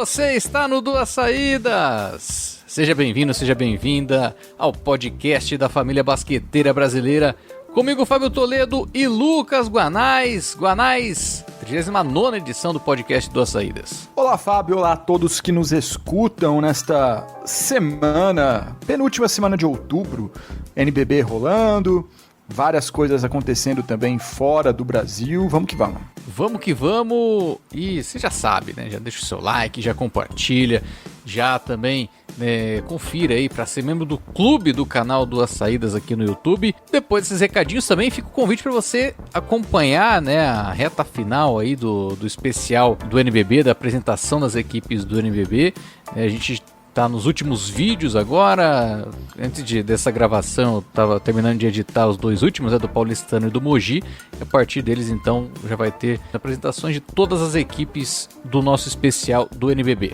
Você está no Duas Saídas. Seja bem-vindo, seja bem-vinda ao podcast da família basqueteira brasileira. Comigo, Fábio Toledo e Lucas Guanais. Guanais, 39ª edição do podcast Duas Saídas. Olá, Fábio. Olá a todos que nos escutam nesta semana, penúltima semana de outubro. NBB rolando, várias coisas acontecendo também fora do Brasil. Vamos que vamos. Vamos que vamos. E você já sabe, né? Já deixa o seu like, já compartilha, já também confira aí para ser membro do clube do canal Duas Saídas aqui no YouTube. Depois desses recadinhos também fica o convite para você acompanhar, né, a reta final aí do especial do NBB, da apresentação das equipes do NBB. A gente tá nos últimos vídeos agora. Antes dessa gravação eu tava terminando de editar os dois últimos, do Paulistano e do Mogi. A partir deles então já vai ter apresentações de todas as equipes do nosso especial do NBB.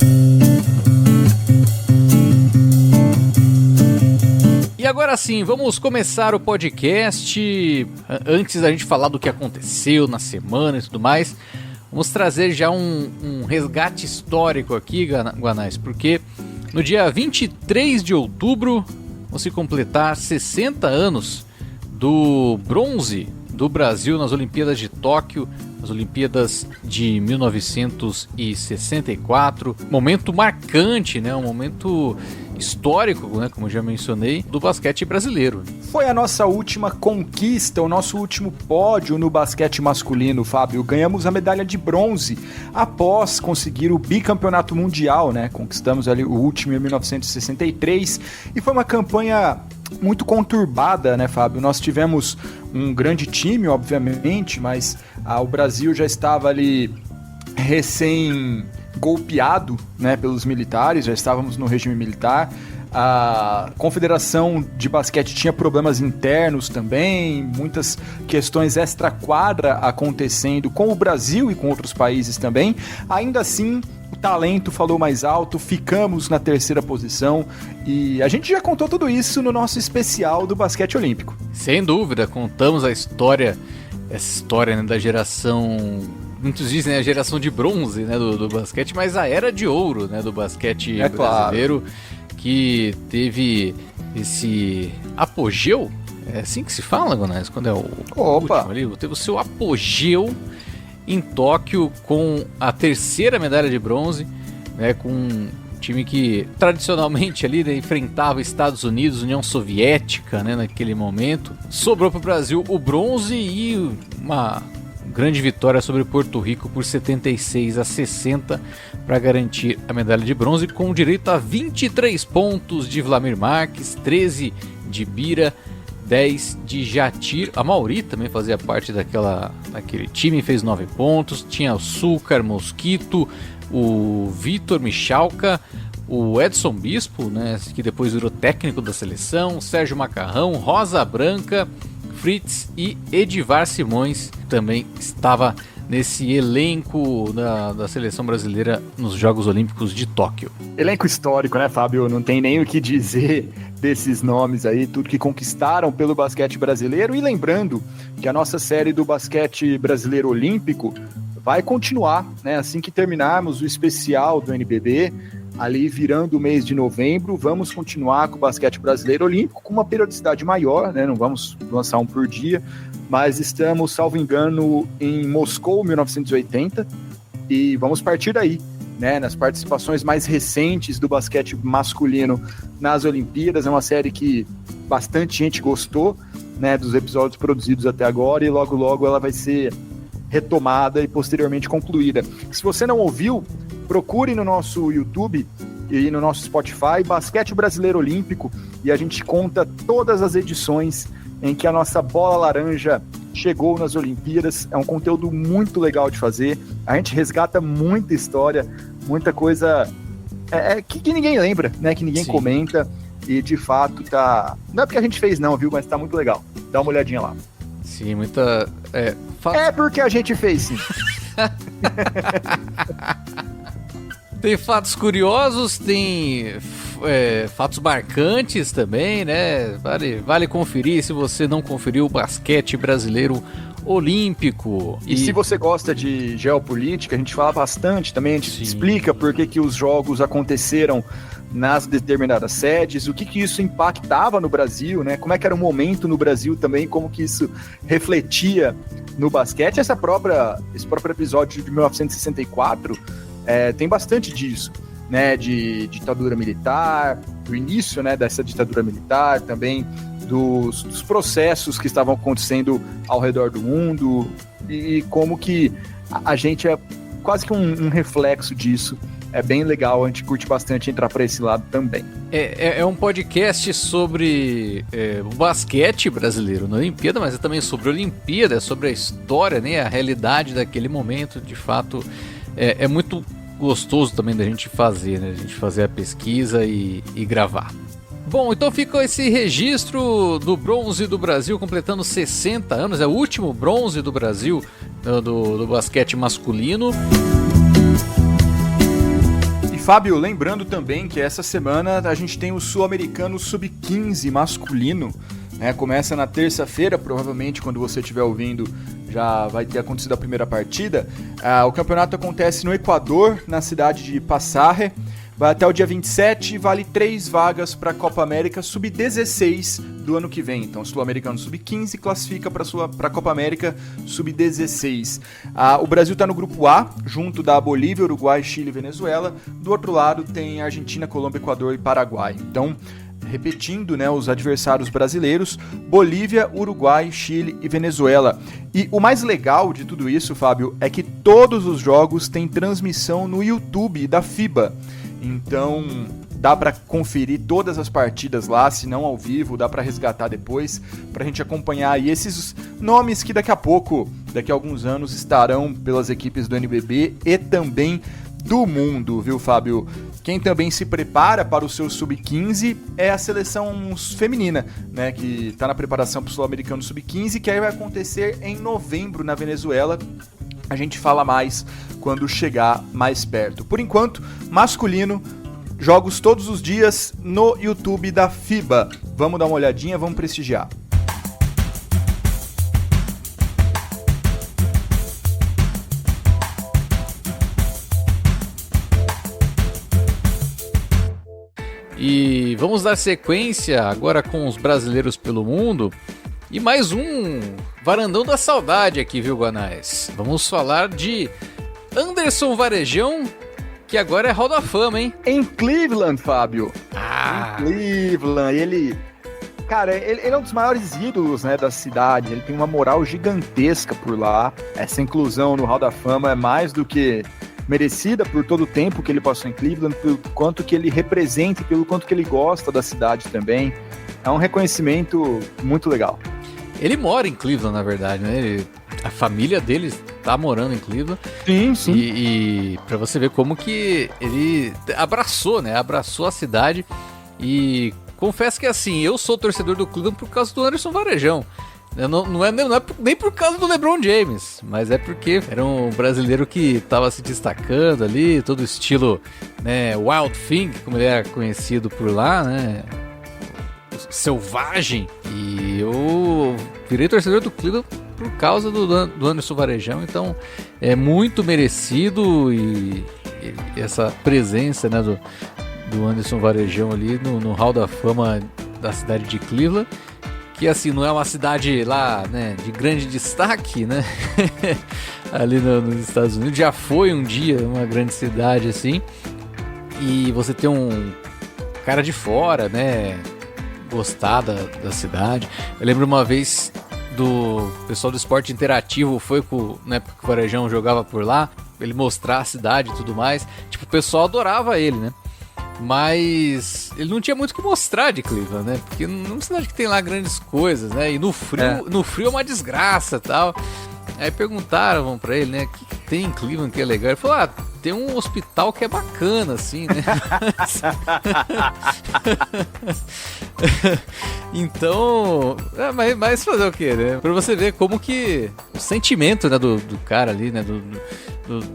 E agora sim, vamos começar o podcast. Antes da gente falar do que aconteceu na semana e tudo mais, vamos trazer já um resgate histórico aqui, Guanais, porque no dia 23 de outubro vão se completar 60 anos do bronze do Brasil nas Olimpíadas de Tóquio, as Olimpíadas de 1964. Momento marcante, né? Um momento histórico, né? Como eu já mencionei, do basquete brasileiro. Foi a nossa última conquista, o nosso último pódio no basquete masculino, Fábio. Ganhamos a medalha de bronze após conseguir o bicampeonato mundial, né? Conquistamos ali o último em 1963 e foi uma campanha muito conturbada, né, Fábio? Nós tivemos um grande time, obviamente, mas o Brasil já estava ali recém-golpeado, né, pelos militares, já estávamos no regime militar. A Confederação de Basquete tinha problemas internos também, muitas questões extra-quadra acontecendo com o Brasil e com outros países também. Ainda assim, o talento falou mais alto, ficamos na terceira posição e a gente já contou tudo isso no nosso especial do basquete olímpico. Sem dúvida, contamos essa história, né, da geração, muitos dizem a geração de bronze, né, do basquete, mas a era de ouro, né, do basquete brasileiro, claro, que teve esse apogeu, é assim que se fala, Gonés, quando é o último ali, teve o seu apogeu em Tóquio com a terceira medalha de bronze, né, com um time que tradicionalmente ali, né, enfrentava Estados Unidos, União Soviética, né, naquele momento. Sobrou para o Brasil o bronze e uma grande vitória sobre Porto Rico por 76-60 para garantir a medalha de bronze, com direito a 23 pontos de Vlamir Marques, 13 de Bira, 10 de Jatir. A Mauri também fazia parte daquele time, fez 9 pontos. Tinha Açúcar, Mosquito, o Vitor Michalka, o Edson Bispo, né, que depois virou técnico da seleção, Sérgio Macarrão, Rosa Branca, Fritz e Edivar Simões também estava nesse elenco da seleção brasileira nos Jogos Olímpicos de Tóquio. Elenco histórico, né, Fábio? Não tem nem o que dizer desses nomes aí, tudo que conquistaram pelo basquete brasileiro. E lembrando que a nossa série do basquete brasileiro olímpico vai continuar, né? Assim que terminarmos o especial do NBB, ali virando o mês de novembro, vamos continuar com o basquete brasileiro olímpico com uma periodicidade maior, né? Não vamos lançar um por dia, mas estamos, salvo engano, em Moscou, 1980, e vamos partir daí, né? Nas participações mais recentes do basquete masculino nas Olimpíadas. É uma série que bastante gente gostou, né, dos episódios produzidos até agora, e logo logo ela vai ser retomada e posteriormente concluída. Se você não ouviu, procure no nosso YouTube e no nosso Spotify Basquete Brasileiro Olímpico, e a gente conta todas as edições em que a nossa bola laranja chegou nas Olimpíadas. É um conteúdo muito legal de fazer, a gente resgata muita história, muita coisa que ninguém lembra, né? Que ninguém comenta, e de fato tá... Não é porque a gente fez não, viu? Mas tá muito legal, dá uma olhadinha lá. Sim, muita... É porque a gente fez, sim. Tem fatos curiosos, tem fatos marcantes também, né? Vale conferir. Se você não conferiu o basquete brasileiro olímpico. E se você gosta de geopolítica, a gente fala bastante também, a gente explica por que os jogos aconteceram nas determinadas sedes, o que isso impactava no Brasil, né? Como é que era o momento no Brasil também, como que isso refletia no basquete. Esse próprio episódio de 1964 tem bastante disso, né? De ditadura militar, do início, né, dessa ditadura militar, também dos processos que estavam acontecendo ao redor do mundo e como que a gente é quase que um reflexo disso. É bem legal, a gente curte bastante entrar para esse lado também. É um podcast sobre o basquete brasileiro na Olimpíada, mas é também sobre a Olimpíada, sobre a história, né, a realidade daquele momento. De fato, é muito gostoso também da gente fazer, né, a gente fazer a pesquisa e gravar. Bom, então ficou esse registro do bronze do Brasil completando 60 anos, é o último bronze do Brasil do basquete masculino. Fábio, lembrando também que essa semana a gente tem o Sul-Americano Sub-15 masculino, né? Começa na terça-feira, provavelmente quando você estiver ouvindo já vai ter acontecido a primeira partida. O campeonato acontece no Equador, na cidade de Passarre, vai até o dia 27 e vale 3 vagas para a Copa América Sub-16 do ano que vem. Então, o Sul-Americano Sub-15 classifica para a Copa América Sub-16. O Brasil está no grupo A, junto da Bolívia, Uruguai, Chile e Venezuela. Do outro lado tem Argentina, Colômbia, Equador e Paraguai. Então, repetindo, né, os adversários brasileiros: Bolívia, Uruguai, Chile e Venezuela. E o mais legal de tudo isso, Fábio, é que todos os jogos têm transmissão no YouTube da FIBA. Então, dá para conferir todas as partidas lá, se não ao vivo, dá para resgatar depois, pra gente acompanhar aí esses nomes que daqui a alguns anos, estarão pelas equipes do NBB e também do mundo, viu, Fábio? Quem também se prepara para o seu Sub-15 é a seleção feminina, né, que está na preparação para o Sul-Americano Sub-15, que aí vai acontecer em novembro na Venezuela. A gente fala mais quando chegar mais perto. Por enquanto, masculino, jogos todos os dias no YouTube da FIBA. Vamos dar uma olhadinha, vamos prestigiar. E vamos dar sequência agora com os brasileiros pelo mundo. E mais um varandão da saudade aqui, viu, Guanais? Vamos falar de Anderson Varejão, que agora é Hall da Fama, hein? Em Cleveland, Fábio. Em Cleveland. Ele é um dos maiores ídolos, né, da cidade. Ele tem uma moral gigantesca por lá. Essa inclusão no Hall da Fama é mais do que merecida por todo o tempo que ele passou em Cleveland, pelo quanto que ele representa e pelo quanto que ele gosta da cidade também. É um reconhecimento muito legal. Ele mora em Cleveland, na verdade, né? A família dele tá morando em Cleveland. Sim. E pra você ver como que ele abraçou, né? Abraçou a cidade. E confesso que, assim, eu sou torcedor do Cleveland por causa do Anderson Varejão. Não é nem por causa do LeBron James, mas é porque era um brasileiro que estava se destacando ali, todo estilo, né, Wild Thing, como ele era conhecido por lá, né? Selvagem. E eu virei torcedor do Cleveland por causa do Anderson Varejão, então é muito merecido e essa presença, né, do Anderson Varejão ali no Hall da Fama da cidade de Cleveland, que assim não é uma cidade lá, né, de grande destaque, né, ali nos Estados Unidos, já foi um dia uma grande cidade assim, e você tem um cara de fora, né, gostar da cidade. Eu lembro uma vez do pessoal do esporte interativo, foi na época que o Varejão jogava por lá, ele mostrar a cidade e tudo mais, tipo, o pessoal adorava ele, né, mas ele não tinha muito o que mostrar de Cleveland, né, porque não é uma cidade que tem lá grandes coisas, né, e no frio é uma desgraça e tal. Aí perguntaram pra ele, né, o que tem em Cleveland que é legal? Ele falou, tem um hospital que é bacana, assim, né? Então, mas fazer o quê, né? Pra você ver como que o sentimento, né, do cara ali, né,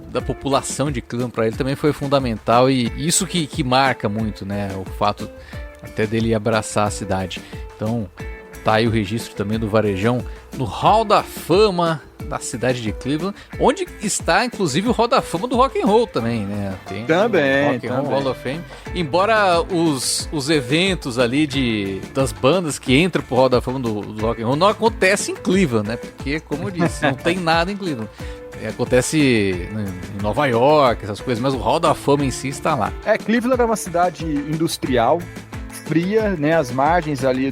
da população de Cleveland pra ele também foi fundamental, e isso que marca muito, né, o fato até dele abraçar a cidade. Então, Tá aí o registro também do Varejão no Hall da Fama da cidade de Cleveland, onde está inclusive o Hall da Fama do Rock and Roll também, né? Tem também, Rock and Roll Hall of Fame. Embora os eventos ali das bandas que entram pro Hall da Fama do Rock and Roll não acontecem em Cleveland, né? Porque, como eu disse, não tem nada em Cleveland. Acontece em Nova York, essas coisas, mas o Hall da Fama em si está lá. Cleveland é uma cidade industrial, fria, né? As margens ali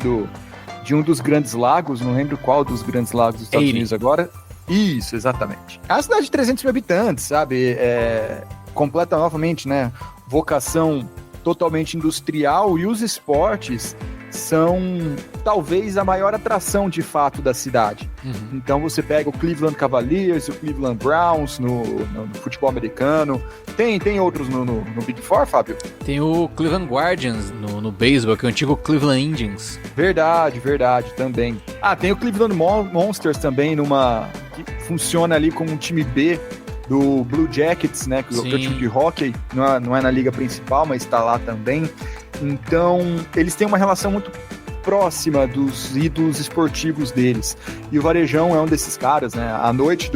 de um dos grandes lagos, não lembro qual dos grandes lagos dos Estados Unidos agora. Isso, exatamente. É uma cidade de 300 mil habitantes, sabe? Completa novamente, né? Vocação totalmente industrial, e os esportes são talvez a maior atração de fato da cidade. Então você pega o Cleveland Cavaliers, o Cleveland Browns no futebol americano. Tem outros no Big Four, Fábio? Tem o Cleveland Guardians no beisebol, que é o antigo Cleveland Indians. Verdade, também. Tem o Cleveland Monsters também, que funciona ali como um time B do Blue Jackets, né? Que é o time de hockey, não é na liga principal, mas está lá também. Então, eles têm uma relação muito próxima dos ídolos esportivos deles. E o Varejão é um desses caras, né? A noite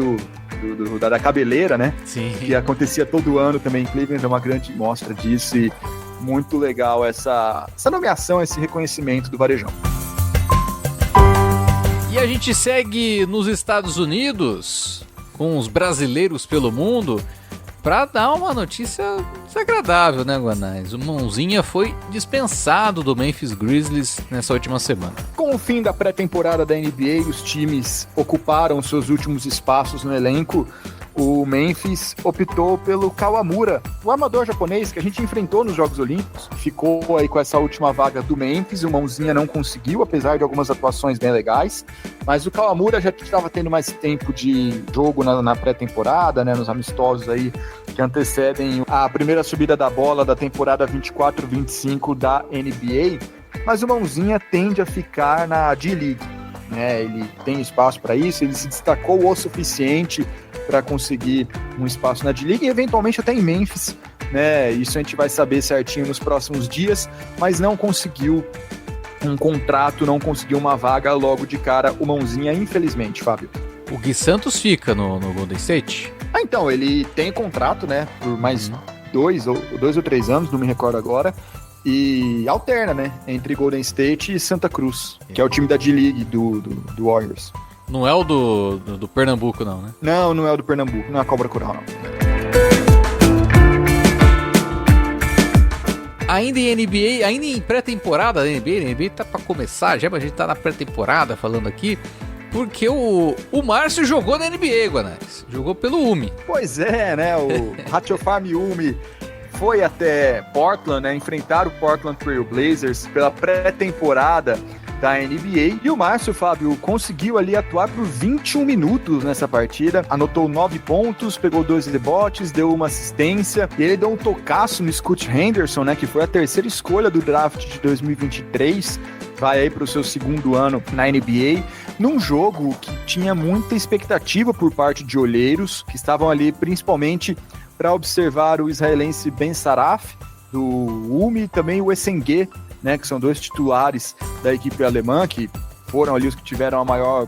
da cabeleira, né? Sim. Que acontecia todo ano também em Cleveland, é uma grande mostra disso, e muito legal essa nomeação, esse reconhecimento do Varejão. E a gente segue nos Estados Unidos com os brasileiros pelo mundo para dar uma notícia desagradável, né, Guanais? O Mãozinha foi dispensado do Memphis Grizzlies nessa última semana. Com o fim da pré-temporada da NBA, os times ocuparam seus últimos espaços no elenco. O Memphis optou pelo Kawamura, o armador japonês que a gente enfrentou nos Jogos Olímpicos. Ficou aí com essa última vaga do Memphis, o Mãozinha não conseguiu, apesar de algumas atuações bem legais. Mas o Kawamura já estava tendo mais tempo de jogo na pré-temporada, né, nos amistosos aí que antecedem a primeira subida da bola da temporada 24-25 da NBA. Mas o Mãozinha tende a ficar na D-League, né? Ele tem espaço para isso, ele se destacou o suficiente para conseguir um espaço na D-League e eventualmente até em Memphis, né? Isso a gente vai saber certinho nos próximos dias, mas não conseguiu um contrato, não conseguiu uma vaga logo de cara o Mãozinha, infelizmente, Fábio. O Gui Santos fica no Golden State? Então, ele tem contrato, né, por mais 2 ou 3 anos, não me recordo agora, e alterna, né, entre Golden State e Santa Cruz, que é o time da D-League do Warriors. Não é o do Pernambuco, não, né? Não é o do Pernambuco, não é a Cobra Coral, não. Ainda em NBA, ainda em pré-temporada da NBA, a NBA tá pra começar já, mas a gente tá na pré-temporada falando aqui, porque o Márcio jogou na NBA, Guanais. Jogou pelo UMI. Pois é, né? O Ratio Farm UMI foi até Portland, né? Enfrentar o Portland Trail Blazers pela pré-temporada da NBA. E o Márcio, Fábio, conseguiu ali atuar por 21 minutos nessa partida. Anotou 9 pontos, pegou 2 rebotes, deu uma assistência. E ele deu um tocaço no Scoot Henderson, né? Que foi a terceira escolha do draft de 2023. Vai aí para o seu segundo ano na NBA, num jogo que tinha muita expectativa por parte de olheiros, que estavam ali principalmente para observar o israelense Ben Saraf, do UMI, e também o Essengue, né, que são 2 titulares da equipe alemã, que foram ali os que tiveram a maior,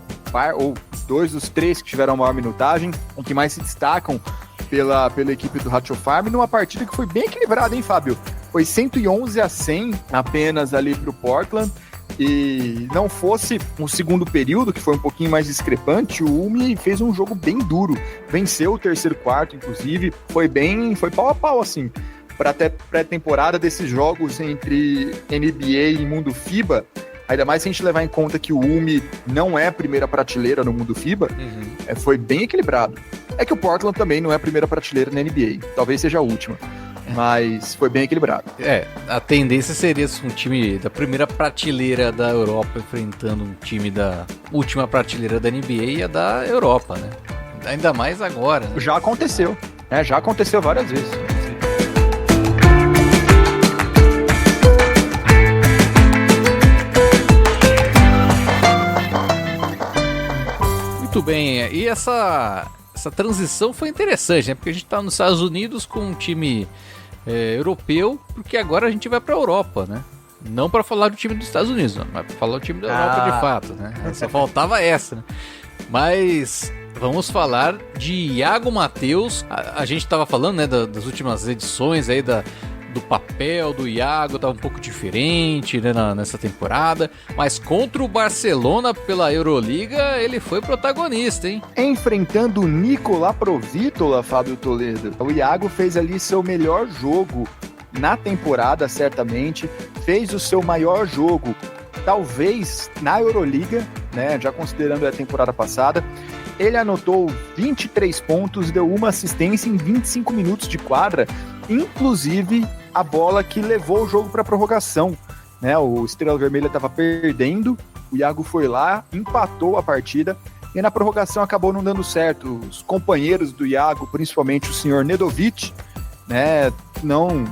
ou 2 dos 3 que tiveram a maior minutagem, e que mais se destacam pela equipe do Ratio Farm, numa partida que foi bem equilibrada, hein, Fábio? Foi 111-100 apenas ali para o Portland. E não fosse um segundo período, que foi um pouquinho mais discrepante, o UMI fez um jogo bem duro, venceu o terceiro quarto, inclusive, foi pau a pau, assim, para até pré-temporada desses jogos entre NBA e mundo FIBA, ainda mais se a gente levar em conta que o UMI não é a primeira prateleira no mundo FIBA, foi bem equilibrado. É que o Portland também não é a primeira prateleira na NBA, talvez seja a última. Mas foi bem equilibrado. A tendência seria um time da primeira prateleira da Europa enfrentando um time da última prateleira da NBA e a da Europa, né? Ainda mais agora, né? Já aconteceu, né? Já aconteceu várias vezes. Muito bem, e essa transição foi interessante, né? Porque a gente tá nos Estados Unidos com um time europeu, porque agora a gente vai para a Europa, né? Não para falar do time dos Estados Unidos, não, mas para falar do time da Europa de fato, né? Só faltava essa, né? Mas vamos falar de Iago Matheus. A gente estava falando, né, das últimas edições aí do papel do Iago, tá um pouco diferente, né, nessa temporada, mas contra o Barcelona pela Euroliga, ele foi protagonista, hein? Enfrentando o Nikola Provítola, Fábio Toledo, o Iago fez ali seu melhor jogo na temporada, certamente, fez o seu maior jogo, talvez na Euroliga, né, já considerando a temporada passada. Ele anotou 23 pontos, deu uma assistência em 25 minutos de quadra, inclusive a bola que levou o jogo para a prorrogação, né? O Estrela Vermelha estava perdendo, o Iago foi lá, empatou a partida, e na prorrogação acabou não dando certo. Os companheiros do Iago, principalmente o senhor Nedovic, né, não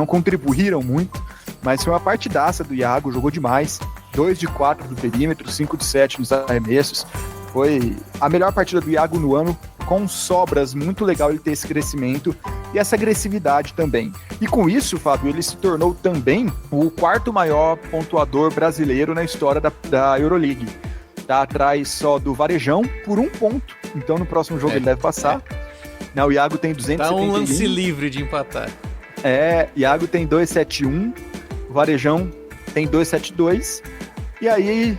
contribuíram muito, mas foi uma partidaça do Iago, jogou demais, 2 de 4 do perímetro, 5 de 7 nos arremessos. Foi a melhor partida do Iago no ano, com sobras, muito legal ele ter esse crescimento e essa agressividade também. E com isso, Fábio, ele se tornou também o 4º maior pontuador brasileiro na história da Euroleague. Tá atrás só do Varejão por 1 ponto, então no próximo jogo ele deve passar. Não, o Iago tem 271. Tá um lance livre de empatar. Iago tem 271, o Varejão tem 272, e aí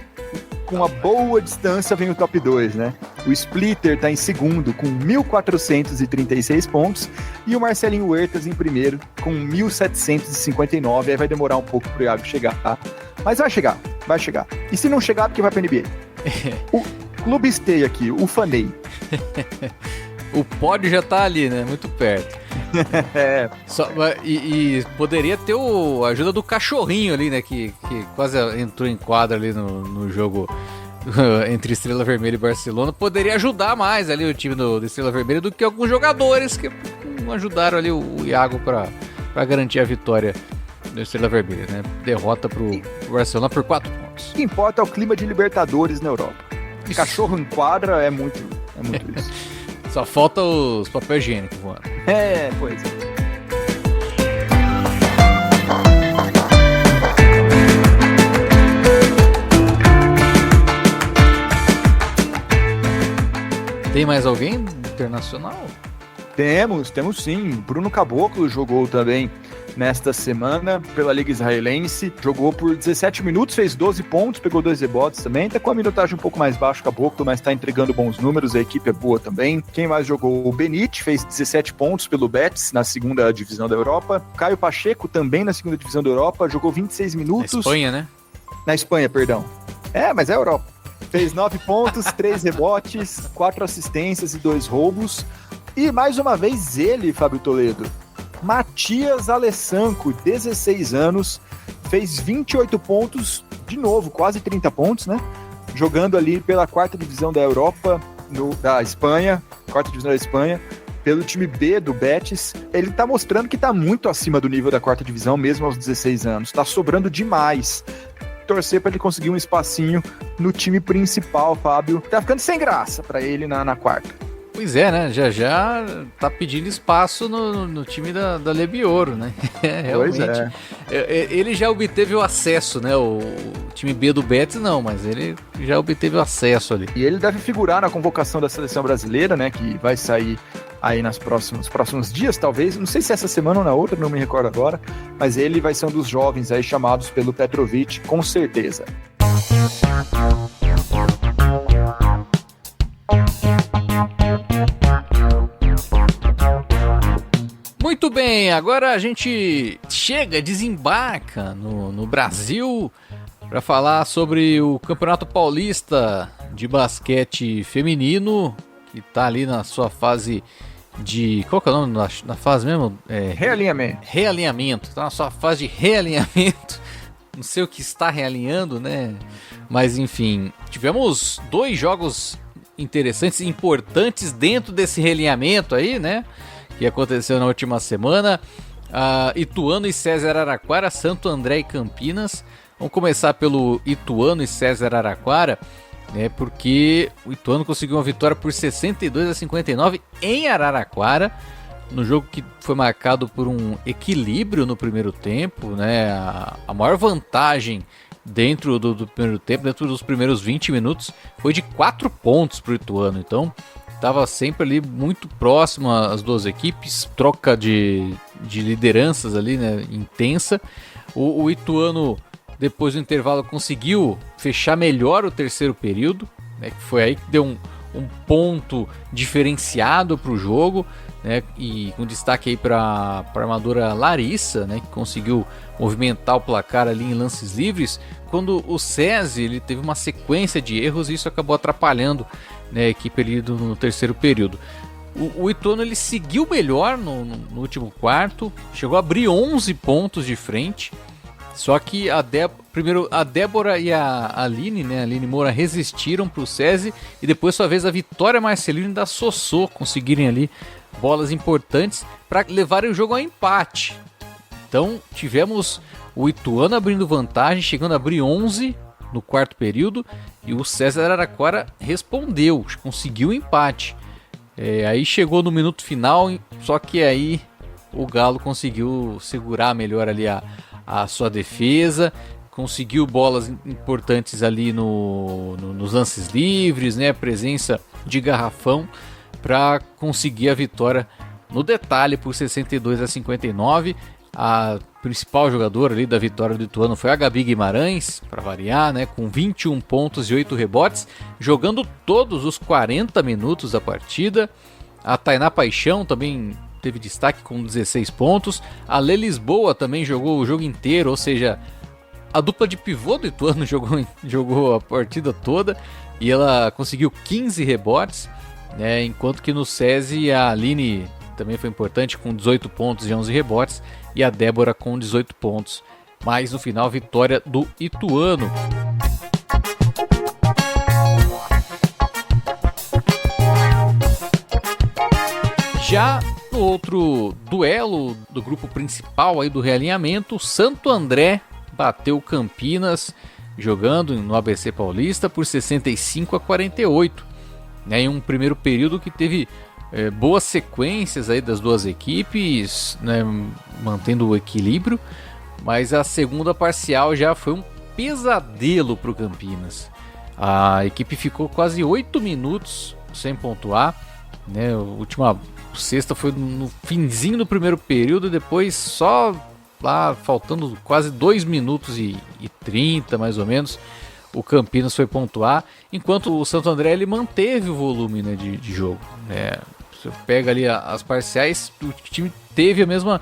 com uma boa distância vem o top 2, né? O Splitter está em segundo com 1.436 pontos e o Marcelinho Huertas em primeiro com 1.759. Aí vai demorar um pouco pro Iago chegar, tá? Mas vai chegar. E se não chegar, porque vai pra NBA. O Clube Stay aqui, o Fanei. O pódio já tá ali, né? Muito perto. E poderia ter a ajuda do cachorrinho ali, né? Que quase entrou em quadra ali no jogo entre Estrela Vermelha e Barcelona. Poderia ajudar mais ali o time do Estrela Vermelha do que alguns jogadores que ajudaram ali o Iago para garantir a vitória do Estrela Vermelha, né? Derrota pro Barcelona por 4 pontos. O que importa é o clima de Libertadores na Europa. Cachorro em quadra é muito isso. Só falta os papel higiênico voando. Pois é. Tem mais alguém internacional? Temos sim. Bruno Caboclo jogou também nesta semana pela Liga Israelense. Jogou por 17 minutos, fez 12 pontos, pegou 2 rebotes também. Tá com a minutagem um pouco mais baixa, Caboclo, mas tá entregando bons números. A equipe é boa também. Quem mais jogou? O Benite fez 17 pontos pelo Betis na 2ª divisão da Europa. Caio Pacheco também na 2ª divisão da Europa. Jogou 26 minutos. Na Espanha, né? Na Espanha, perdão. Mas é Europa. Fez 9 pontos, 3 rebotes, 4 assistências e 2 roubos. E mais uma vez ele, Fábio Toledo, Matias Alessanco, 16 anos, fez 28 pontos, de novo, quase 30 pontos, né? Jogando ali pela 4ª divisão da Europa, da Espanha, 4ª divisão da Espanha, pelo time B do Betis. Ele tá mostrando que tá muito acima do nível da 4ª divisão, mesmo aos 16 anos. Tá sobrando demais. Torcer para ele conseguir um espacinho no time principal, Fábio. Tá ficando sem graça para ele na 4ª. Pois é, né? Já tá pedindo espaço no time da Lebioro, né? Realmente. Pois é. Ele já obteve o acesso, né? O time B do Betis não, mas ele já obteve o acesso ali. E ele deve figurar na convocação da seleção brasileira, né? Que vai sair aí nos próximos dias, talvez. Não sei se essa semana ou na outra, não me recordo agora. Mas ele vai ser um dos jovens aí chamados pelo Petrovic, com certeza. Muito bem, agora a gente desembarca no Brasil para falar sobre o Campeonato Paulista de Basquete Feminino, que está ali na sua fase de... Qual que é o nome na fase mesmo? Realinhamento. Realinhamento, está na sua fase de realinhamento. Não sei o que está realinhando, né? Mas enfim, tivemos 2 jogos interessantes e importantes dentro desse realinhamento aí, né? Que aconteceu na última semana. Ituano e César Araraquara, Santo André e Campinas. Vamos começar pelo Ituano e César Araraquara, né, porque o Ituano conseguiu uma vitória por 62-59 em Araraquara. no jogo que foi marcado por um equilíbrio no primeiro tempo, né? A maior vantagem dentro do primeiro tempo, dentro dos primeiros 20 minutos, foi de 4 pontos para o Ituano. Então, estava sempre ali muito próximo as duas equipes, troca de lideranças ali, né? Intensa. O Ituano, depois do intervalo, conseguiu fechar melhor o terceiro período, né? Que foi aí que deu um ponto diferenciado para o jogo, né? E com destaque aí para a armadora Larissa, né? Que conseguiu movimentar o placar ali em lances livres, quando o SESI ele teve uma sequência de erros e isso acabou atrapalhando, né, a equipe ali no terceiro período. O Ituano ele seguiu melhor no último quarto, chegou a abrir 11 pontos de frente, só que primeiro a Débora e a Aline, né, a Aline Moura, resistiram para o SESI, e depois sua vez a Vitória Marcelino e da Sossô conseguirem ali bolas importantes para levarem o jogo ao empate. Então tivemos o Ituano abrindo vantagem, chegando a abrir 11 no quarto período, e o César Araraquara respondeu, conseguiu o empate. Aí chegou no minuto final, só que aí o Galo conseguiu segurar melhor ali a sua defesa, conseguiu bolas importantes ali nos lances livres, né, presença de garrafão para conseguir a vitória no detalhe por 62-59. A principal jogadora ali da vitória do Ituano foi a Gabi Guimarães, para variar, né, com 21 pontos e 8 rebotes, jogando todos os 40 minutos da partida. A Tainá Paixão também teve destaque com 16 pontos. A Lê Lisboa também jogou o jogo inteiro, ou seja, a dupla de pivô do Ituano jogou a partida toda e ela conseguiu 15 rebotes, né, enquanto que no SESI a Aline também foi importante com 18 pontos e 11 rebotes, e a Débora com 18 pontos. Mas no final, vitória do Ituano. Já no outro duelo do grupo principal aí do realinhamento, Santo André bateu Campinas jogando no ABC Paulista por 65-48. Né, em um primeiro período que teve boas sequências aí das duas equipes, né, mantendo o equilíbrio, mas a segunda parcial já foi um pesadelo para o Campinas. A equipe ficou quase 8 minutos sem pontuar, né, a última cesta foi no finzinho do primeiro período, e depois só lá faltando quase 2 minutos e 30 mais ou menos, o Campinas foi pontuar, enquanto o Santo André ele manteve o volume, né, de jogo. Você pega ali as parciais, o time teve a mesma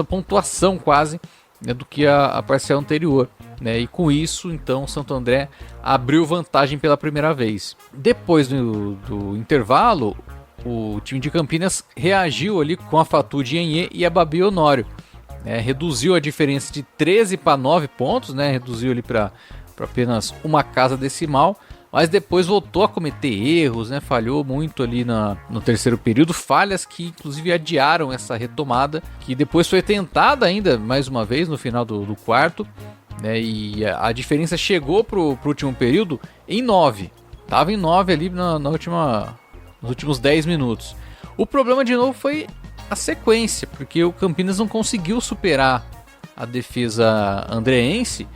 pontuação quase, né, do que a parcial anterior, né, e com isso então o Santo André abriu vantagem pela primeira vez. Depois do intervalo, o time de Campinas reagiu ali com a Fatu Dienê e a Babi Honório, né, reduziu a diferença de 13 para 9 pontos, né, reduziu ali para apenas uma casa decimal, mas depois voltou a cometer erros, né? Falhou muito ali no terceiro período, falhas que inclusive adiaram essa retomada, que depois foi tentada ainda mais uma vez no final do quarto, né? E a diferença chegou pro último período em 9, estava em 9 ali nos últimos 10 minutos. O problema de novo foi a sequência, porque o Campinas não conseguiu superar a defesa andreense,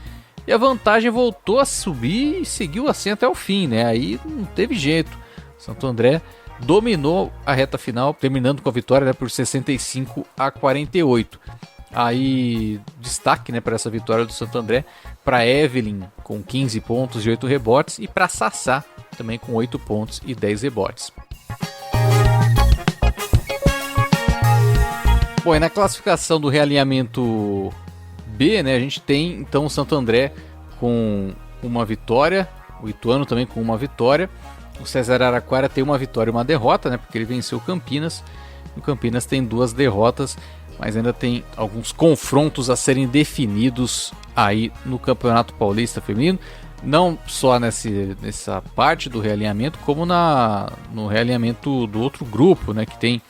e a vantagem voltou a subir e seguiu assim até o fim, né? Aí não teve jeito. Santo André dominou a reta final, terminando com a vitória, né, por 65-48. Aí destaque, né, para essa vitória do Santo André, para Evelyn com 15 pontos e 8 rebotes, e para Sassá também com 8 pontos e 10 rebotes. Bom, e na classificação do realinhamento B, né, a gente tem então o Santo André com uma vitória, o Ituano também com uma vitória, o César Araraquara tem uma vitória e uma derrota, né, porque ele venceu o Campinas, e o Campinas tem 2 derrotas, mas ainda tem alguns confrontos a serem definidos aí no Campeonato Paulista Feminino, não só nessa parte do realinhamento, como no realinhamento do outro grupo, né, que tem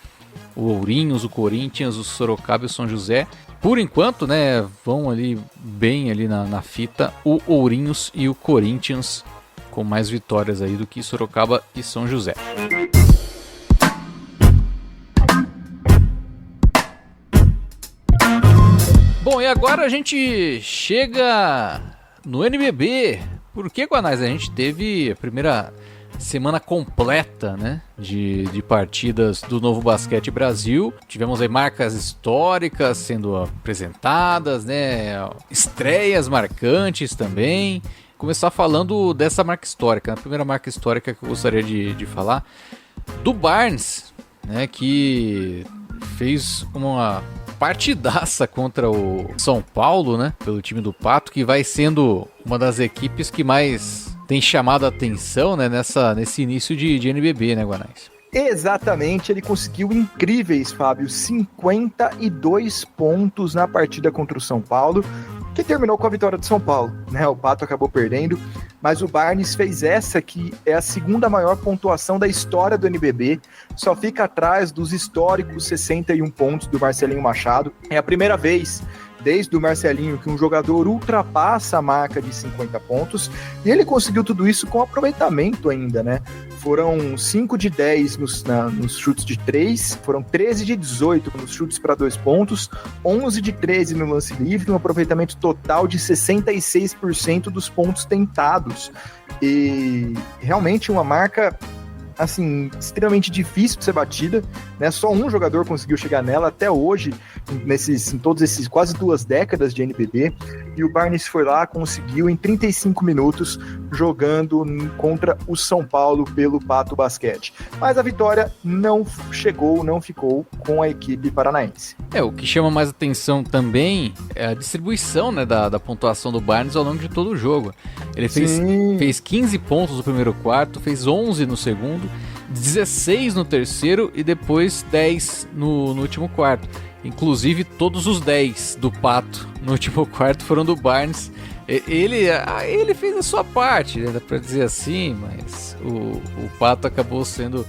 o Ourinhos, o Corinthians, o Sorocaba e o São José. Por enquanto, né, vão ali bem ali na fita o Ourinhos e o Corinthians, com mais vitórias aí do que Sorocaba e São José. Bom, e agora a gente chega no NBB. Por que, Guanais? A gente teve a primeira semana completa, né, de partidas do Novo Basquete Brasil. Tivemos aí marcas históricas sendo apresentadas, né, estreias marcantes também. Começar falando dessa marca histórica. A primeira marca histórica que eu gostaria de falar, do Barnes, né, que fez uma partidaça contra o São Paulo, né, pelo time do Pato, que vai sendo uma das equipes que mais tem chamado a atenção, né, nesse início de NBB, né, Guanais? Exatamente, ele conseguiu incríveis, Fábio, 52 pontos na partida contra o São Paulo, que terminou com a vitória do São Paulo, né? O Pato acabou perdendo, mas o Barnes fez essa que é a segunda maior pontuação da história do NBB, só fica atrás dos históricos 61 pontos do Marcelinho Machado. É a primeira vez desde o Marcelinho que um jogador ultrapassa a marca de 50 pontos, e ele conseguiu tudo isso com aproveitamento ainda, né? Foram 5 de 10 nos chutes de 3, foram 13 de 18 nos chutes para 2 pontos, 11 de 13 no lance livre, um aproveitamento total de 66% dos pontos tentados. E realmente uma marca, assim, extremamente difícil de ser batida, né? Só um jogador conseguiu chegar nela até hoje, em todos esses quase 2 décadas de NBB, e o Barnes foi lá, conseguiu em 35 minutos jogando contra o São Paulo pelo Pato Basquete. Mas a vitória não ficou com a equipe paranaense. O que chama mais atenção também é a distribuição, né, da pontuação do Barnes ao longo de todo o jogo. Ele fez 15 pontos no primeiro quarto, fez 11 no segundo, 16 no terceiro e depois 10 no último quarto. Inclusive todos os 10 do Pato no último quarto foram do Barnes. Ele fez a sua parte, né, dá pra dizer assim, mas o Pato acabou sendo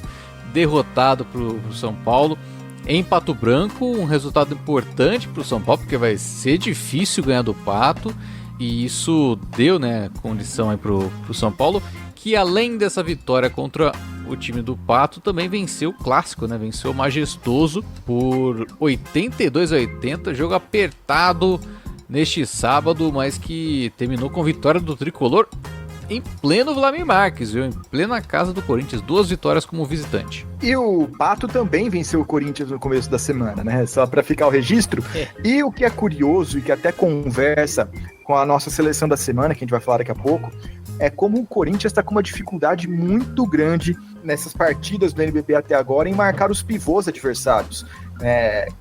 derrotado pro São Paulo em Pato Branco, um resultado importante pro São Paulo, porque vai ser difícil ganhar do Pato, e isso deu, né, condição aí pro São Paulo, que além dessa vitória contra o time do Pato, também venceu o clássico, né? Venceu o Majestoso por 82-80, jogo apertado neste sábado, mas que terminou com vitória do Tricolor em pleno Vlamir Marques, viu? Em plena casa do Corinthians, 2 vitórias como visitante. E o Pato também venceu o Corinthians no começo da semana, né? Só para ficar o registro. E o que é curioso e que até conversa com a nossa seleção da semana, que a gente vai falar daqui a pouco, é como o Corinthians está com uma dificuldade muito grande nessas partidas do NBB até agora em marcar os pivôs adversários.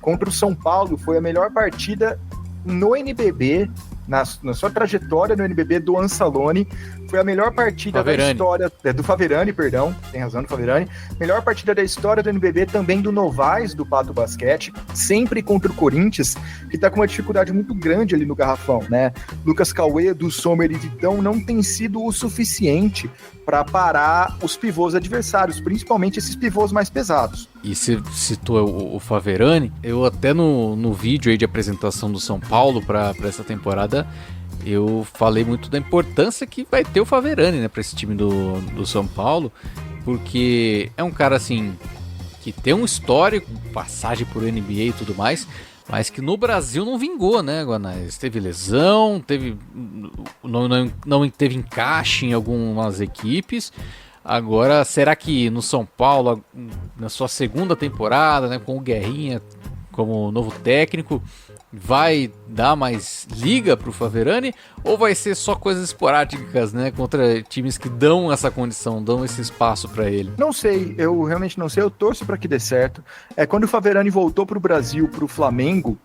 Contra o São Paulo foi a melhor partida no NBB, na sua trajetória no NBB do Ansalone, foi a melhor partida da história do Faverani, perdão, tem razão, do Faverani, melhor partida da história do NBB, também do Novaes, do Pato Basquete, sempre contra o Corinthians, que tá com uma dificuldade muito grande ali no garrafão, né? Lucas Cauê, do Sommer e Vitão não tem sido o suficiente para parar os pivôs adversários, principalmente esses pivôs mais pesados. E você citou o Faverani, eu até no vídeo aí de apresentação do São Paulo para essa temporada, eu falei muito da importância que vai ter o Faverani, né, para esse time do São Paulo, porque é um cara assim que tem um histórico, passagem por NBA e tudo mais, mas que no Brasil não vingou, né, Guanais? Teve lesão, não teve encaixe em algumas equipes. Agora, será que no São Paulo, na sua segunda temporada, né, com o Guerrinha como novo técnico, vai dar mais liga pro Faverani, ou vai ser só coisas esporádicas, né, contra times que dão essa condição, dão esse espaço para ele? Não sei, eu realmente não sei, eu torço para que dê certo. Quando o Faverani voltou pro Brasil, pro Flamengo,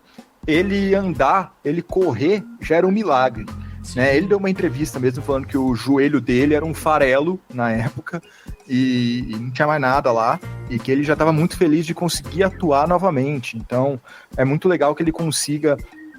ele correr já era um milagre. Né? Ele deu uma entrevista mesmo falando que o joelho dele era um farelo na época e não tinha mais nada lá, e que ele já estava muito feliz de conseguir atuar novamente. Então é muito legal que ele consiga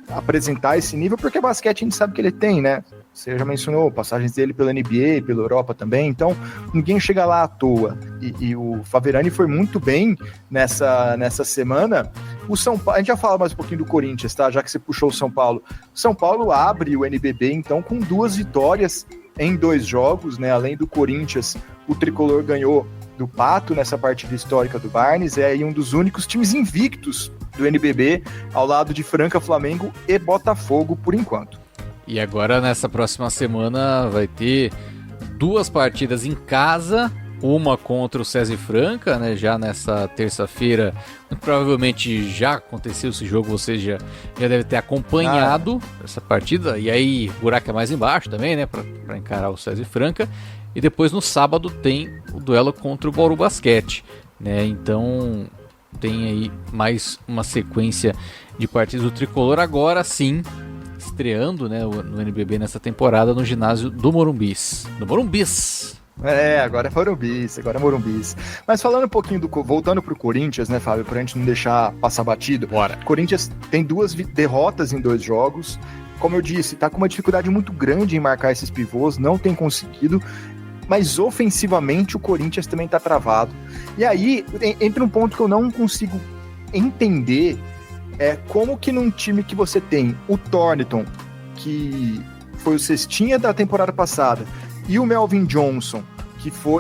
apresentar esse nível, porque basquete a gente sabe que ele tem, né? Você já mencionou passagens dele pela NBA, pela Europa também, então ninguém chega lá à toa. E o Faverani foi muito bem nessa semana. O São Paulo, a gente já fala mais um pouquinho do Corinthians, tá? Já que você puxou o São Paulo. O São Paulo abre o NBB, então, com 2 vitórias em 2 jogos, né? Além do Corinthians, o Tricolor ganhou do Pato nessa partida histórica do Barnes, é aí um dos únicos times invictos do NBB, ao lado de Franca, Flamengo e Botafogo, por enquanto. E agora, nessa próxima semana, vai ter 2 partidas em casa, uma contra o César e Franca, né? Já nessa terça-feira, muito provavelmente já aconteceu esse jogo, você já deve ter acompanhado essa partida, e aí o buraco é mais embaixo também, né? Para encarar o César e Franca. E depois no sábado tem o duelo contra o Bauru Basquete, né? Então tem aí mais uma sequência de partidas do Tricolor, agora sim estreando, né, no NBB nessa temporada no ginásio do Morumbis. Agora é Morumbis. Mas falando um pouquinho voltando pro Corinthians, né, Fábio, pra gente não deixar passar batido. Bora. O Corinthians tem 2 derrotas em 2 jogos. Como eu disse, tá com uma dificuldade muito grande em marcar esses pivôs, não tem conseguido. Mas ofensivamente o Corinthians também tá travado. E aí entra um ponto que eu não consigo entender, como que num time que você tem o Thornton, que foi o cestinha da temporada passada, e o Melvin Johnson,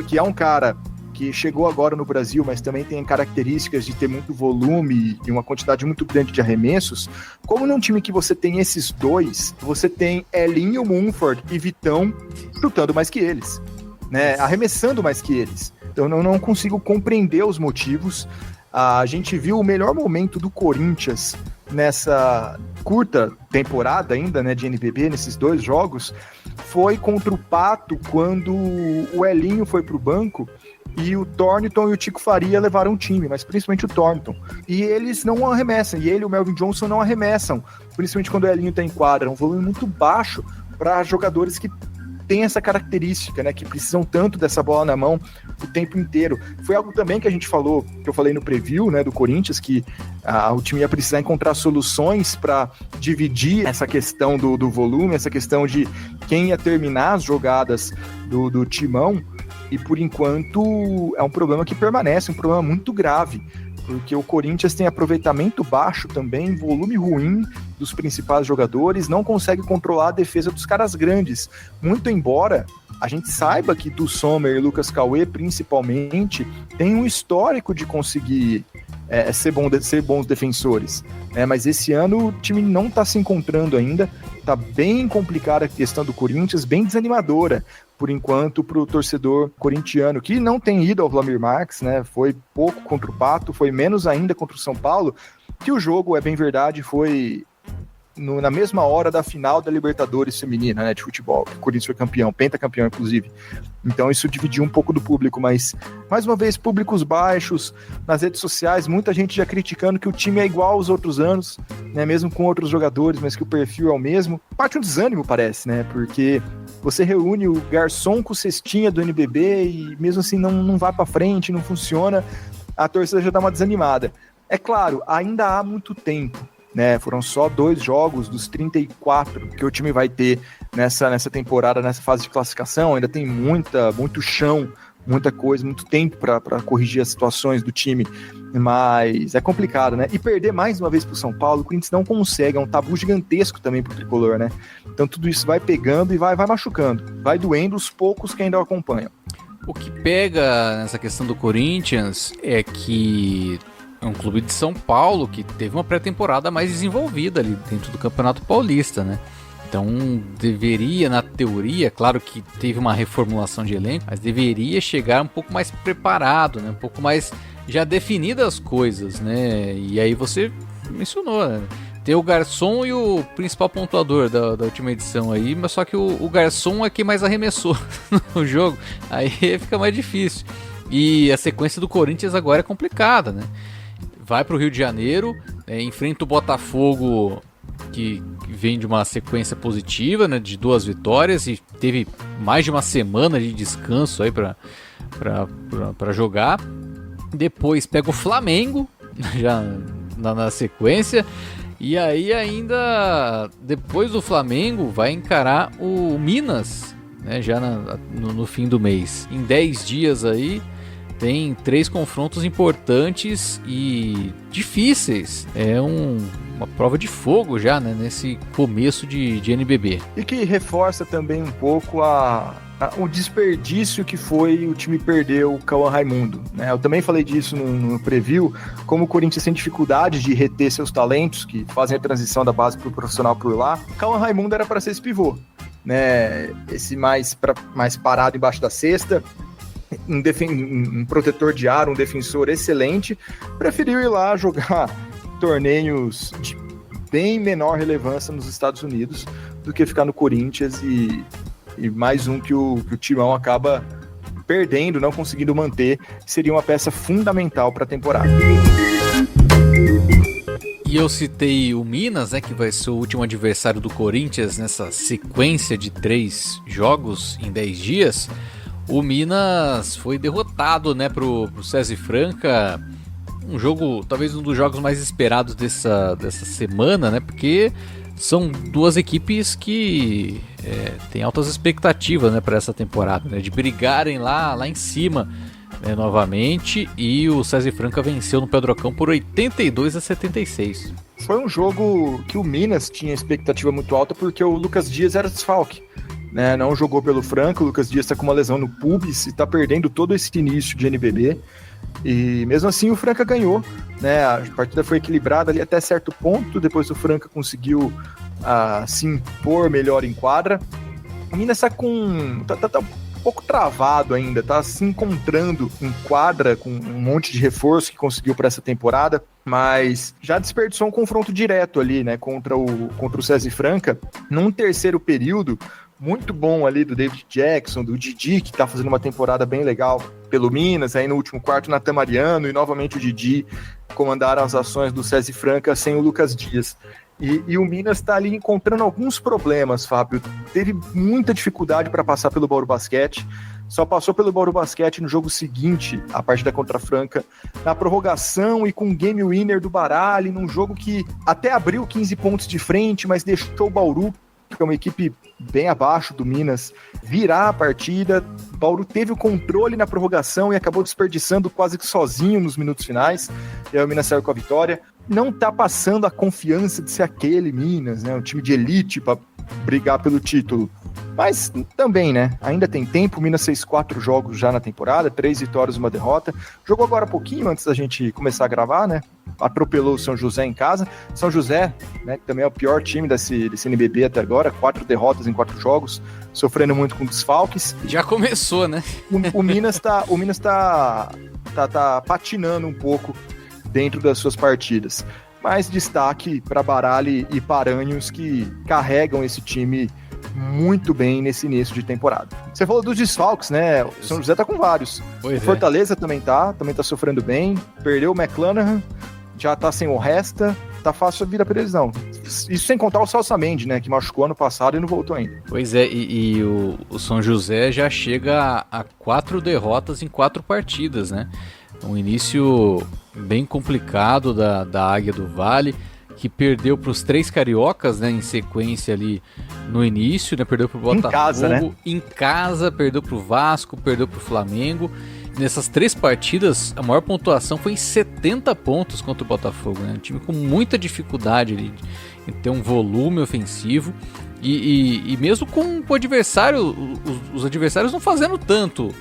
que é um cara que chegou agora no Brasil, mas também tem características de ter muito volume e uma quantidade muito grande de arremessos, como num time que você tem esses 2, você tem Elinho, Mumford e Vitão chutando mais que eles, né? Arremessando mais que eles. Então eu não consigo compreender os motivos. A gente viu o melhor momento do Corinthians nessa curta temporada ainda, né, de NBB, nesses 2 jogos, foi contra o Pato, quando o Elinho foi pro banco e o Thornton e o Tico Faria levaram o time, mas principalmente o Thornton. E eles não arremessam, e ele e o Melvin Johnson não arremessam, principalmente quando o Elinho tá em quadra. É um volume muito baixo para jogadores que têm essa característica, né, que precisam tanto dessa bola na mão o tempo inteiro. Foi algo também que eu falei no preview, né, do Corinthians, que o time ia precisar encontrar soluções para dividir essa questão do volume, essa questão de quem ia terminar as jogadas do timão, e por enquanto é um problema que permanece, um problema muito grave, porque o Corinthians tem aproveitamento baixo também, volume ruim dos principais jogadores, não consegue controlar a defesa dos caras grandes, muito embora a gente saiba que do Sommer e Lucas Cauê, principalmente, tem um histórico de conseguir ser bons defensores, né? Mas esse ano o time não está se encontrando ainda, está bem complicada a questão do Corinthians, bem desanimadora, por enquanto, para o torcedor corintiano, que não tem ido ao Vladimir Marques, né? Foi pouco contra o Pato, foi menos ainda contra o São Paulo, que o jogo, é bem verdade, foi na mesma hora da final da Libertadores feminina, né, de futebol, que o Corinthians foi campeão, pentacampeão inclusive. Então isso dividiu um pouco do público, mas mais uma vez, públicos baixos nas redes sociais, muita gente já criticando que o time é igual aos outros anos, né, mesmo com outros jogadores, mas que o perfil é o mesmo. Parte um desânimo, parece, né, porque você reúne o garçom com cestinha do NBB e mesmo assim não vai pra frente, não funciona, a torcida já dá uma desanimada. É claro, ainda há muito tempo, né? Foram só 2 jogos dos 34 que o time vai ter nessa temporada, nessa fase de classificação. Ainda tem muito chão, muita coisa, muito tempo para corrigir as situações do time, mas é complicado, né? E perder mais uma vez pro São Paulo, o Corinthians não consegue, é um tabu gigantesco também pro Tricolor, né? Então tudo isso vai pegando e vai machucando, vai doendo os poucos que ainda o acompanham. O que pega nessa questão do Corinthians é que é um clube de São Paulo que teve uma pré-temporada mais desenvolvida ali dentro do Campeonato Paulista, né? Então deveria, na teoria, claro que teve uma reformulação de elenco, mas deveria chegar um pouco mais preparado, né? Um pouco mais já definidas as coisas, né? E aí você mencionou, né? Tem o garçom e o principal pontuador da última edição aí, mas só que o garçom é quem mais arremessou no jogo, aí fica mais difícil. E a sequência do Corinthians agora é complicada, né? Vai para o Rio de Janeiro, enfrenta o Botafogo, que vem de uma sequência positiva, né, de 2 vitórias, e teve mais de uma semana de descanso aí para jogar. Depois pega o Flamengo, já na sequência, e aí ainda depois do Flamengo vai encarar o Minas, né, já no fim do mês. Em 10 dias aí tem 3 confrontos importantes e difíceis. É uma prova de fogo já, né, nesse começo de NBB. E que reforça também um pouco a o desperdício que foi o time perder o Cauã Raimundo, né? Eu também falei disso no preview, como o Corinthians tem dificuldade de reter seus talentos, que fazem a transição da base para o profissional por lá. O Cauã Raimundo era para ser esse pivô, né? Esse mais parado embaixo da cesta, um protetor de aro, um defensor excelente, preferiu ir lá jogar torneios de bem menor relevância nos Estados Unidos do que ficar no Corinthians e mais um que o Timão acaba perdendo, não conseguindo manter, seria uma peça fundamental para a temporada. E eu citei o Minas, né, que vai ser o último adversário do Corinthians nessa sequência de 3 jogos em 10 dias. O Minas foi derrotado, né, pro César Franca, um jogo, talvez um dos jogos mais esperados dessa semana, né, porque são duas equipes que têm altas expectativas, né, para essa temporada, né, de brigarem lá em cima, né, novamente, e o César Franca venceu no Pedrocão por 82-76. Foi um jogo que o Minas tinha expectativa muito alta porque o Lucas Dias era desfalque, né, não jogou pelo Franca. O Lucas Dias está com uma lesão no pubis e está perdendo todo esse início de NBB. E mesmo assim o Franca ganhou, né? A partida foi equilibrada ali até certo ponto, depois o Franca conseguiu se impor melhor em quadra. O Minas tá um pouco travado ainda, tá se encontrando em quadra com um monte de reforço que conseguiu para essa temporada, mas já desperdiçou um confronto direto ali, né, contra o César Franca, num terceiro período muito bom ali do David Jackson, do Didi, que tá fazendo uma temporada bem legal pelo Minas. Aí no último quarto, Natan Mariano e novamente o Didi comandaram as ações do César Franca sem o Lucas Dias. E o Minas está ali encontrando alguns problemas, Fábio. Teve muita dificuldade para passar pelo Bauru Basquete, só passou pelo Bauru Basquete no jogo seguinte, a partida contra a Franca, na prorrogação e com um game winner do Baralho, num jogo que até abriu 15 pontos de frente, mas deixou o Bauru, que é uma equipe bem abaixo do Minas, virar a partida. O Bauru teve o controle na prorrogação e acabou desperdiçando quase que sozinho nos minutos finais, e aí o Minas saiu com a vitória. Não tá passando a confiança de ser aquele Minas, né, um time de elite para brigar pelo título. Mas também, né, ainda tem tempo. O Minas fez 4 jogos já na temporada, 3 vitórias e 1 derrota. Jogou agora pouquinho antes da gente começar a gravar, né? Atropelou o São José em casa. São José, né, que também é o pior time desse NBB até agora, 4 derrotas em 4 jogos, sofrendo muito com desfalques. Já começou, né? O Minas tá patinando um pouco dentro das suas partidas. Mas destaque para Baralho e Paranhos, que carregam esse time muito bem nesse início de temporada. Você falou dos desfalques, né? O São José tá com vários. O Fortaleza também tá sofrendo bem. Perdeu o McClanahan, já tá sem o Resta. Tá fácil a vida pra eles, não. Isso sem contar o Salsa Mendes, né? Que machucou ano passado e não voltou ainda. Pois é, e o São José já chega a 4 derrotas em 4 partidas, né? Um início bem complicado da Águia do Vale, que perdeu para os 3 cariocas, né, em sequência ali no início, né, perdeu para o Botafogo, em casa, perdeu para o Vasco, perdeu para o Flamengo. Nessas 3 partidas, a maior pontuação foi em 70 pontos contra o Botafogo, né, um time com muita dificuldade ali em ter um volume ofensivo e mesmo com o adversário, os adversários não fazendo tanto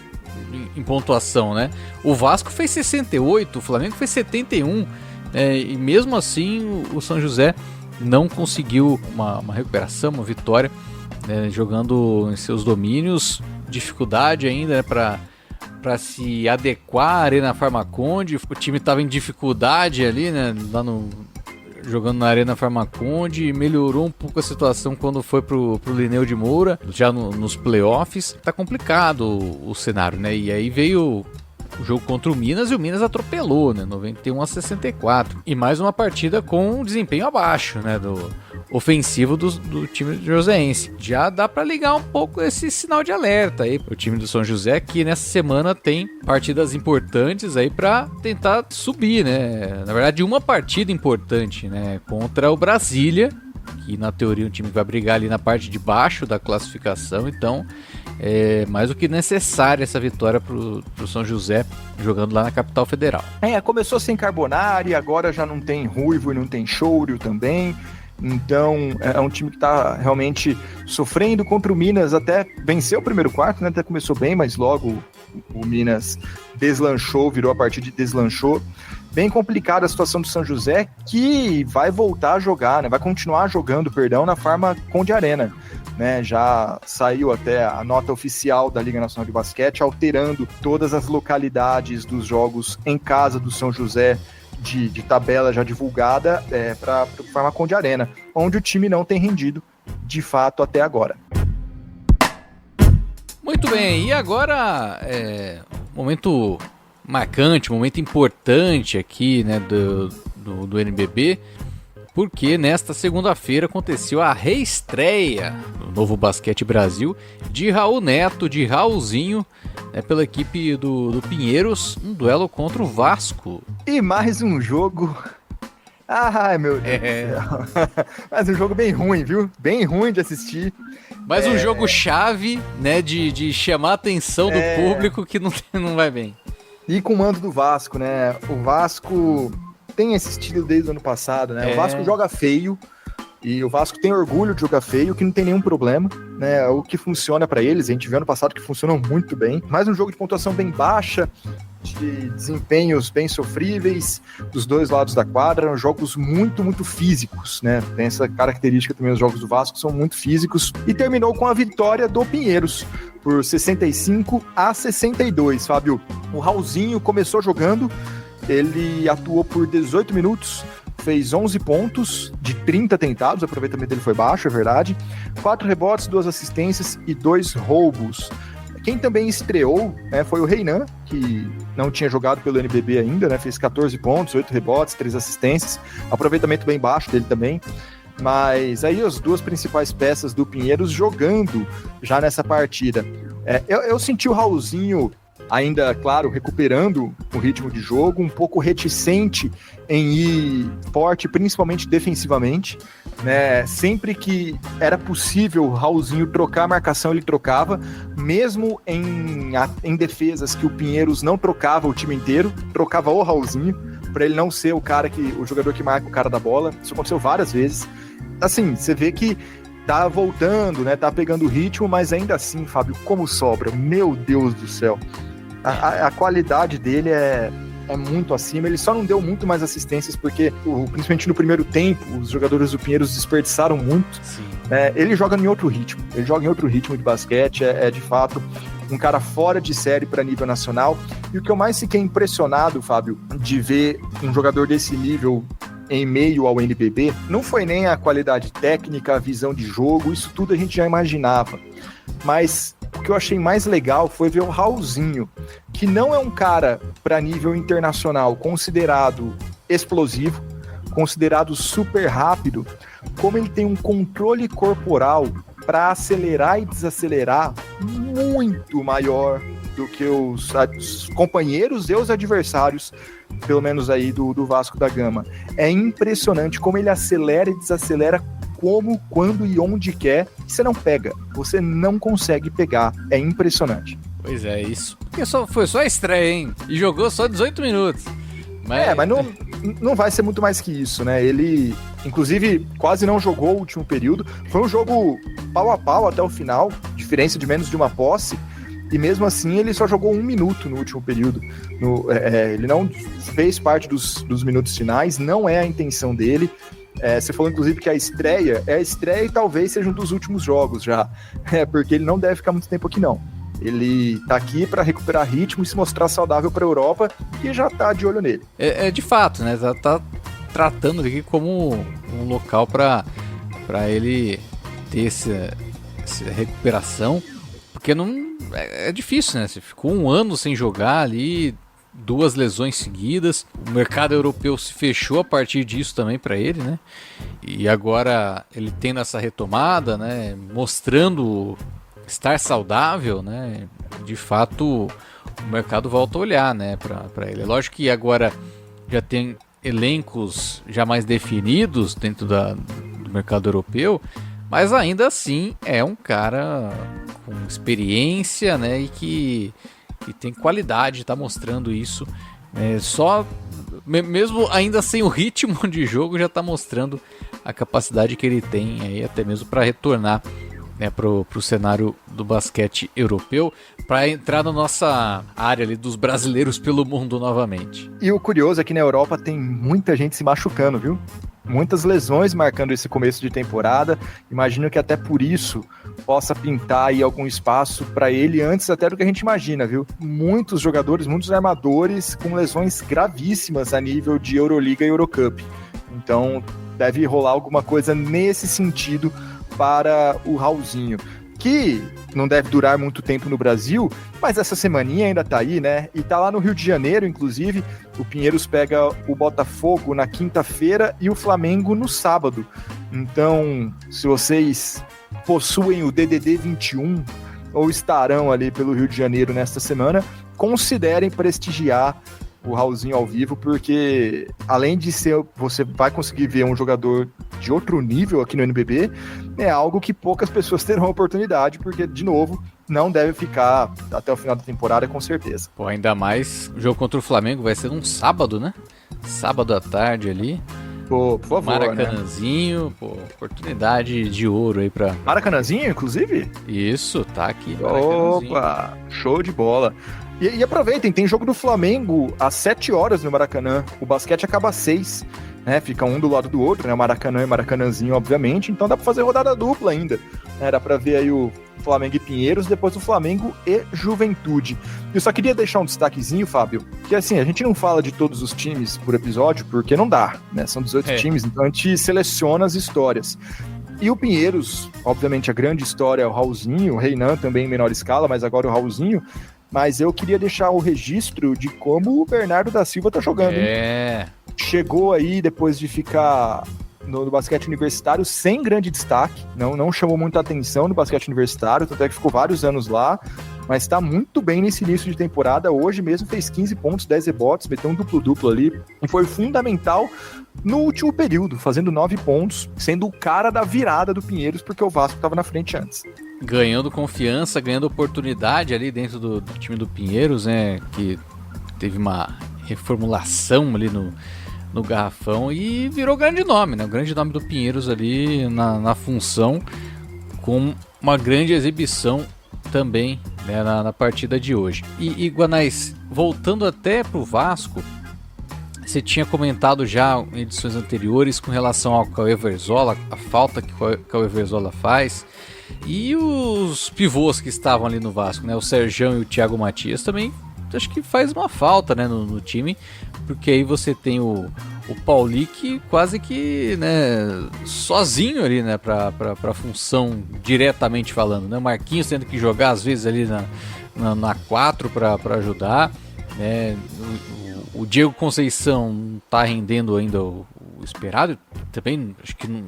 em pontuação, né? O Vasco fez 68, o Flamengo fez 71, e mesmo assim o São José não conseguiu uma recuperação, uma vitória, né, jogando em seus domínios. Dificuldade ainda, né, para se adequar à Arena Farmaconde. O time estava em dificuldade ali, né, jogando na Arena Farmaconde, melhorou um pouco a situação quando foi pro Lineu de Moura, já nos playoffs. Tá complicado o cenário, né? E aí veio o jogo contra o Minas e o Minas atropelou, né? 91-64. E mais uma partida com um desempenho abaixo, né? Do ofensivo do time joseense. Já dá para ligar um pouco esse sinal de alerta aí pro time do São José, que nessa semana tem partidas importantes aí para tentar subir, né? Na verdade, uma partida importante, né? Contra o Brasília, que na teoria um time que vai brigar ali na parte de baixo da classificação. Então é mais do que necessária essa vitória pro São José, jogando lá na capital federal. Começou sem Carbonari, agora já não tem Ruivo e não tem Chouro também. Então, é um time que está realmente sofrendo contra o Minas, até venceu o primeiro quarto, né? Até começou bem, mas logo o Minas deslanchou, virou a partida e deslanchou. Bem complicada a situação do São José, que vai voltar a jogar, né? Vai continuar jogando, na forma Conde Arena, né? Já saiu até a nota oficial da Liga Nacional de Basquete, alterando todas as localidades dos jogos em casa do São José, de tabela já divulgada para o forma Conde Arena, onde o time não tem rendido de fato até agora. Muito bem, e agora momento marcante, momento importante aqui, né, do NBB, porque nesta segunda-feira aconteceu a reestreia no Novo Basquete Brasil de Raul Neto, de Raulzinho, pela equipe do Pinheiros, um duelo contra o Vasco. E mais um jogo... Ai, meu Deus do céu. Mas um jogo bem ruim, viu? Bem ruim de assistir. Mais um jogo chave, né, de chamar a atenção do público que não vai bem. E com o mando do Vasco, né? O Vasco tem esse estilo desde o ano passado, né? O Vasco joga feio. E o Vasco tem orgulho de jogar feio, que não tem nenhum problema, né? O que funciona pra eles, a gente viu ano passado que funcionam muito bem. Mais um jogo de pontuação bem baixa, de desempenhos bem sofríveis dos dois lados da quadra, eram jogos muito, muito físicos, né? Tem essa característica também, os jogos do Vasco são muito físicos. E terminou com a vitória do Pinheiros, por 65-62, Fábio. O Raulzinho começou jogando, ele atuou por 18 minutos, fez 11 pontos de 30 tentados, o aproveitamento dele foi baixo, é verdade. 4 rebotes, 2 assistências e 2 roubos. Quem também estreou, né, foi o Reinan, que não tinha jogado pelo NBB ainda, né, fez 14 pontos, 8 rebotes, 3 assistências, aproveitamento bem baixo dele também. Mas aí as duas principais peças do Pinheiros jogando já nessa partida. Eu senti o Raulzinho ainda, claro, recuperando o ritmo de jogo, um pouco reticente em ir forte, principalmente defensivamente, né? Sempre que era possível o Raulzinho trocar a marcação, ele trocava, mesmo em defesas que o Pinheiros não trocava o time inteiro, trocava o Raulzinho, para ele não ser o jogador que marca o cara da bola. Isso aconteceu várias vezes. Assim, você vê que tá voltando, né? Tá pegando o ritmo, mas ainda assim, Fábio, como sobra? Meu Deus do céu. A qualidade dele é muito acima. Ele só não deu muito mais assistências porque, principalmente no primeiro tempo, os jogadores do Pinheiros desperdiçaram muito. Ele joga em outro ritmo. Ele joga em outro ritmo de basquete. De fato um cara fora de série para nível nacional. E o que eu mais fiquei impressionado, Fábio, de ver um jogador desse nível em meio ao NBB, não foi nem a qualidade técnica, a visão de jogo, isso tudo a gente já imaginava. Mas o que eu achei mais legal foi ver o Raulzinho, que não é um cara para nível internacional considerado explosivo, considerado super rápido, como ele tem um controle corporal para acelerar e desacelerar muito maior do que os companheiros e os adversários, pelo menos aí do Vasco da Gama. É impressionante como ele acelera e desacelera como, quando e onde quer. Você não pega, você não consegue pegar. É impressionante. Pois é, isso. Porque foi só a estreia, hein? E jogou só 18 minutos. Mas não vai ser muito mais que isso, né? Ele, inclusive, quase não jogou o último período. Foi um jogo pau a pau até o final, diferença de menos de uma posse. E mesmo assim ele só jogou 1 minuto no último período. Ele não fez parte dos minutos finais, não é a intenção dele. Você falou inclusive que a estreia e talvez seja um dos últimos jogos já, porque ele não deve ficar muito tempo aqui não. Ele tá aqui para recuperar ritmo e se mostrar saudável para a Europa, que já tá de olho nele. De fato, né? Tá tratando aqui como um local para ele ter essa recuperação, porque não é difícil, né? Você ficou 1 ano sem jogar ali, 2 lesões seguidas. O mercado europeu se fechou a partir disso também para ele, né? E agora ele tendo essa retomada, né? Mostrando estar saudável, né? De fato, o mercado volta a olhar, né? Para ele. É lógico que agora já tem elencos já mais definidos dentro do mercado europeu, mas ainda assim é um cara com experiência, né, e que tem qualidade, está mostrando isso. Só mesmo ainda sem o ritmo de jogo, já está mostrando a capacidade que ele tem aí, até mesmo para retornar, né, pro cenário do basquete europeu, para entrar na nossa área ali dos brasileiros pelo mundo novamente. E o curioso é que na Europa tem muita gente se machucando, viu? Muitas lesões marcando esse começo de temporada. Imagino que até por isso possa pintar aí algum espaço para ele antes até do que a gente imagina, viu? Muitos jogadores, muitos armadores com lesões gravíssimas a nível de Euroliga e Eurocup. Então deve rolar alguma coisa nesse sentido para o Raulzinho, que não deve durar muito tempo no Brasil, mas essa semaninha ainda tá aí, né? E tá lá no Rio de Janeiro, inclusive. O Pinheiros pega o Botafogo na quinta-feira e o Flamengo no sábado. Então, se vocês possuem o DDD 21 ou estarão ali pelo Rio de Janeiro nesta semana, considerem prestigiar o Raulzinho ao vivo, porque além de ser, você vai conseguir ver um jogador de outro nível aqui no NBB, é algo que poucas pessoas terão a oportunidade, porque, de novo, não deve ficar até o final da temporada, com certeza. Pô, ainda mais, o jogo contra o Flamengo vai ser num sábado, né? Sábado à tarde ali. Pô, por favor, Maracanãzinho, né? Pô, oportunidade de ouro aí pra... Maracanãzinho, inclusive? Isso, tá aqui. Opa, show de bola. E aproveitem, tem jogo do Flamengo às 7 horas no Maracanã. O basquete acaba às 6, né? Fica um do lado do outro, né? Maracanã e Maracanãzinho, obviamente. Então dá pra fazer rodada dupla ainda, né? Dá pra ver aí o Flamengo e Pinheiros, depois o Flamengo e Juventude. Eu só queria deixar um destaquezinho, Fábio, que assim, a gente não fala de todos os times por episódio, porque não dá, né? São 18 times, então a gente seleciona as histórias. E o Pinheiros, obviamente a grande história é o Raulzinho, o Reinan também em menor escala, mas agora o Raulzinho. Mas eu queria deixar o registro de como o Bernardo da Silva tá jogando. Hein? Chegou aí depois de ficar no basquete universitário sem grande destaque, não chamou muita atenção no basquete universitário, até que ficou vários anos lá, mas tá muito bem nesse início de temporada. Hoje mesmo fez 15 pontos, 10 rebotes, meteu um duplo-duplo ali, e foi fundamental no último período, fazendo 9 pontos, sendo o cara da virada do Pinheiros, porque o Vasco estava na frente antes. Ganhando confiança, ganhando oportunidade ali dentro do time do Pinheiros, né, que teve uma reformulação ali no garrafão e virou grande nome, né, o grande nome do Pinheiros ali na função, com uma grande exibição também, né, na partida de hoje. E Guanais, voltando até pro Vasco, você tinha comentado já em edições anteriores com relação ao Cauê Verzola, a falta que o Cauê Verzola faz, e os pivôs que estavam ali no Vasco, né, o Serjão e o Thiago Matias também, acho que faz uma falta, né, no time, porque aí você tem o Paulic quase que, né, sozinho ali, né, pra função diretamente falando, né, o Marquinhos tendo que jogar às vezes ali na 4 para ajudar, né, o Diego Conceição não tá rendendo ainda o esperado, também acho que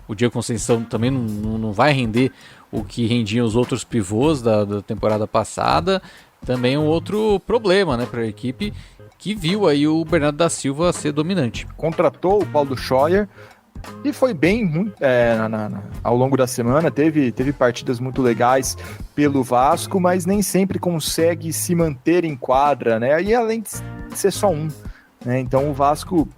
o Diego Conceição também não vai render o que rendiam os outros pivôs da temporada passada. Também um outro problema, né, para a equipe que viu aí o Bernardo da Silva ser dominante. Contratou o Paulo Scheuer e foi bem ao longo da semana, teve partidas muito legais pelo Vasco, mas nem sempre consegue se manter em quadra, né? E além de ser só um, né? Então o Vasco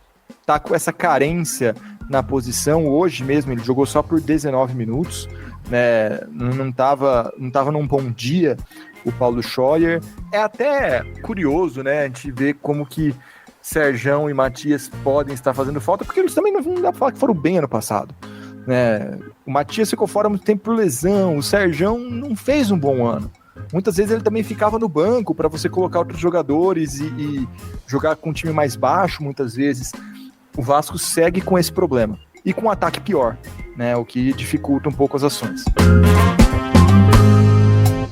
tá com essa carência na posição. Hoje mesmo ele jogou só por 19 minutos, né? Não tava num bom dia o Paulo Scheuer. É até curioso, né, a gente ver como que Serjão e Matias podem estar fazendo falta, porque eles também não dá pra falar que foram bem ano passado, né? O Matias ficou fora muito tempo por lesão, o Serjão não fez um bom ano. Muitas vezes ele também ficava no banco para você colocar outros jogadores e jogar com um time mais baixo, muitas vezes. O Vasco segue com esse problema. E com um ataque pior, né? O que dificulta um pouco as ações.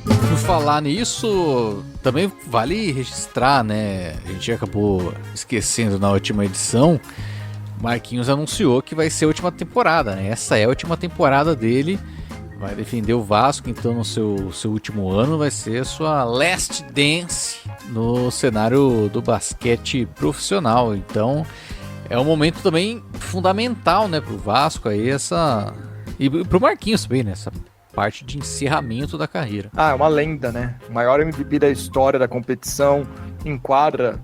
Por falar nisso, também vale registrar, né? A gente acabou esquecendo na última edição. Marquinhos anunciou que vai ser a última temporada, né? Essa é a última temporada dele. Vai defender o Vasco, então, no seu último ano. Vai ser a sua last dance no cenário do basquete profissional. Então, é um momento também fundamental, né, pro Vasco aí, e pro Marquinhos também, né? Essa parte de encerramento da carreira. É uma lenda, né? O maior MVP da história da competição, em quadra,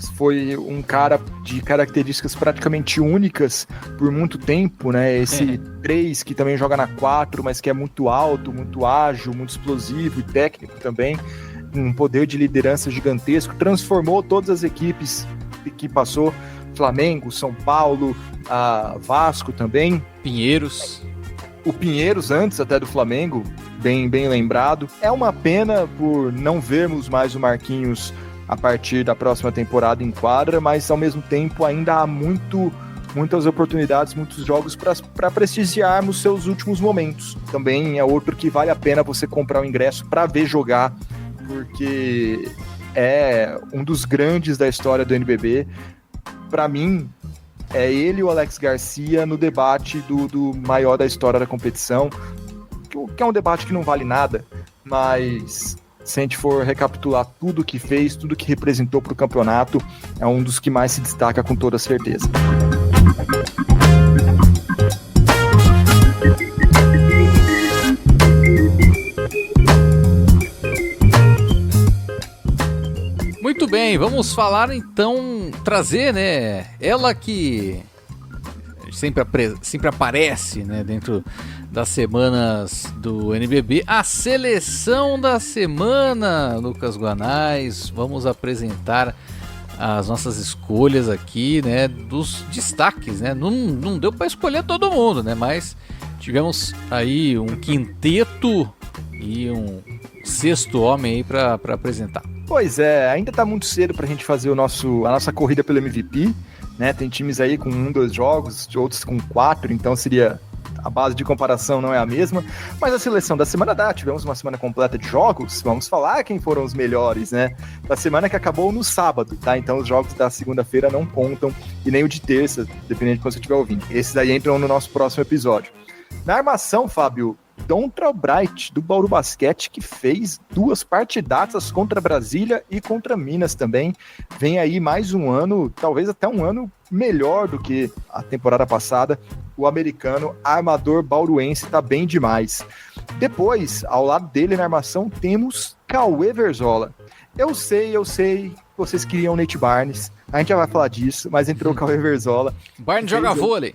foi um cara de características praticamente únicas por muito tempo, né? Esse 3 que também joga na 4, mas que é muito alto, muito ágil, muito explosivo e técnico também, um poder de liderança gigantesco, transformou todas as equipes que passou, Flamengo, São Paulo, Vasco também. Pinheiros. O Pinheiros antes até do Flamengo, bem lembrado. É uma pena por não vermos mais o Marquinhos a partir da próxima temporada em quadra, mas ao mesmo tempo ainda há muitas oportunidades, muitos jogos para prestigiarmos seus últimos momentos. Também é outro que vale a pena você comprar o ingresso para ver jogar, porque é um dos grandes da história do NBB. Para mim, é ele e o Alex Garcia no debate do maior da história da competição, que é um debate que não vale nada, mas se a gente for recapitular tudo que fez, tudo que representou para o campeonato, é um dos que mais se destaca com toda certeza. Muito bem, vamos falar então, trazer, né, ela que sempre aparece, né, dentro das semanas do NBB, a seleção da semana, Lucas Guanais. Vamos apresentar as nossas escolhas aqui, né, dos destaques, né, não deu para escolher todo mundo, né, mas tivemos aí um quinteto e um sexto homem aí para apresentar. Pois é, ainda tá muito cedo pra gente fazer a nossa corrida pelo MVP, né? Tem times aí com 2 jogos, outros com 4, então a base de comparação não é a mesma, mas a seleção da semana tivemos uma semana completa de jogos, vamos falar quem foram os melhores, né? Da semana que acabou no sábado, tá? Então os jogos da segunda-feira não contam, e nem o de terça, dependendo de quando você estiver ouvindo. Esses aí entram no nosso próximo episódio. Na armação, Fábio, Dontra Bright, do Bauru Basquete, que fez 2 partidaças contra Brasília e contra Minas também. Vem aí mais um ano, talvez até um ano melhor do que a temporada passada. O americano armador bauruense tá bem demais. Depois, ao lado dele na armação, temos Cauê Verzola. Eu sei, vocês queriam Nate Barnes, a gente já vai falar disso, mas entrou o Cauê Verzola. Barnes joga vôlei.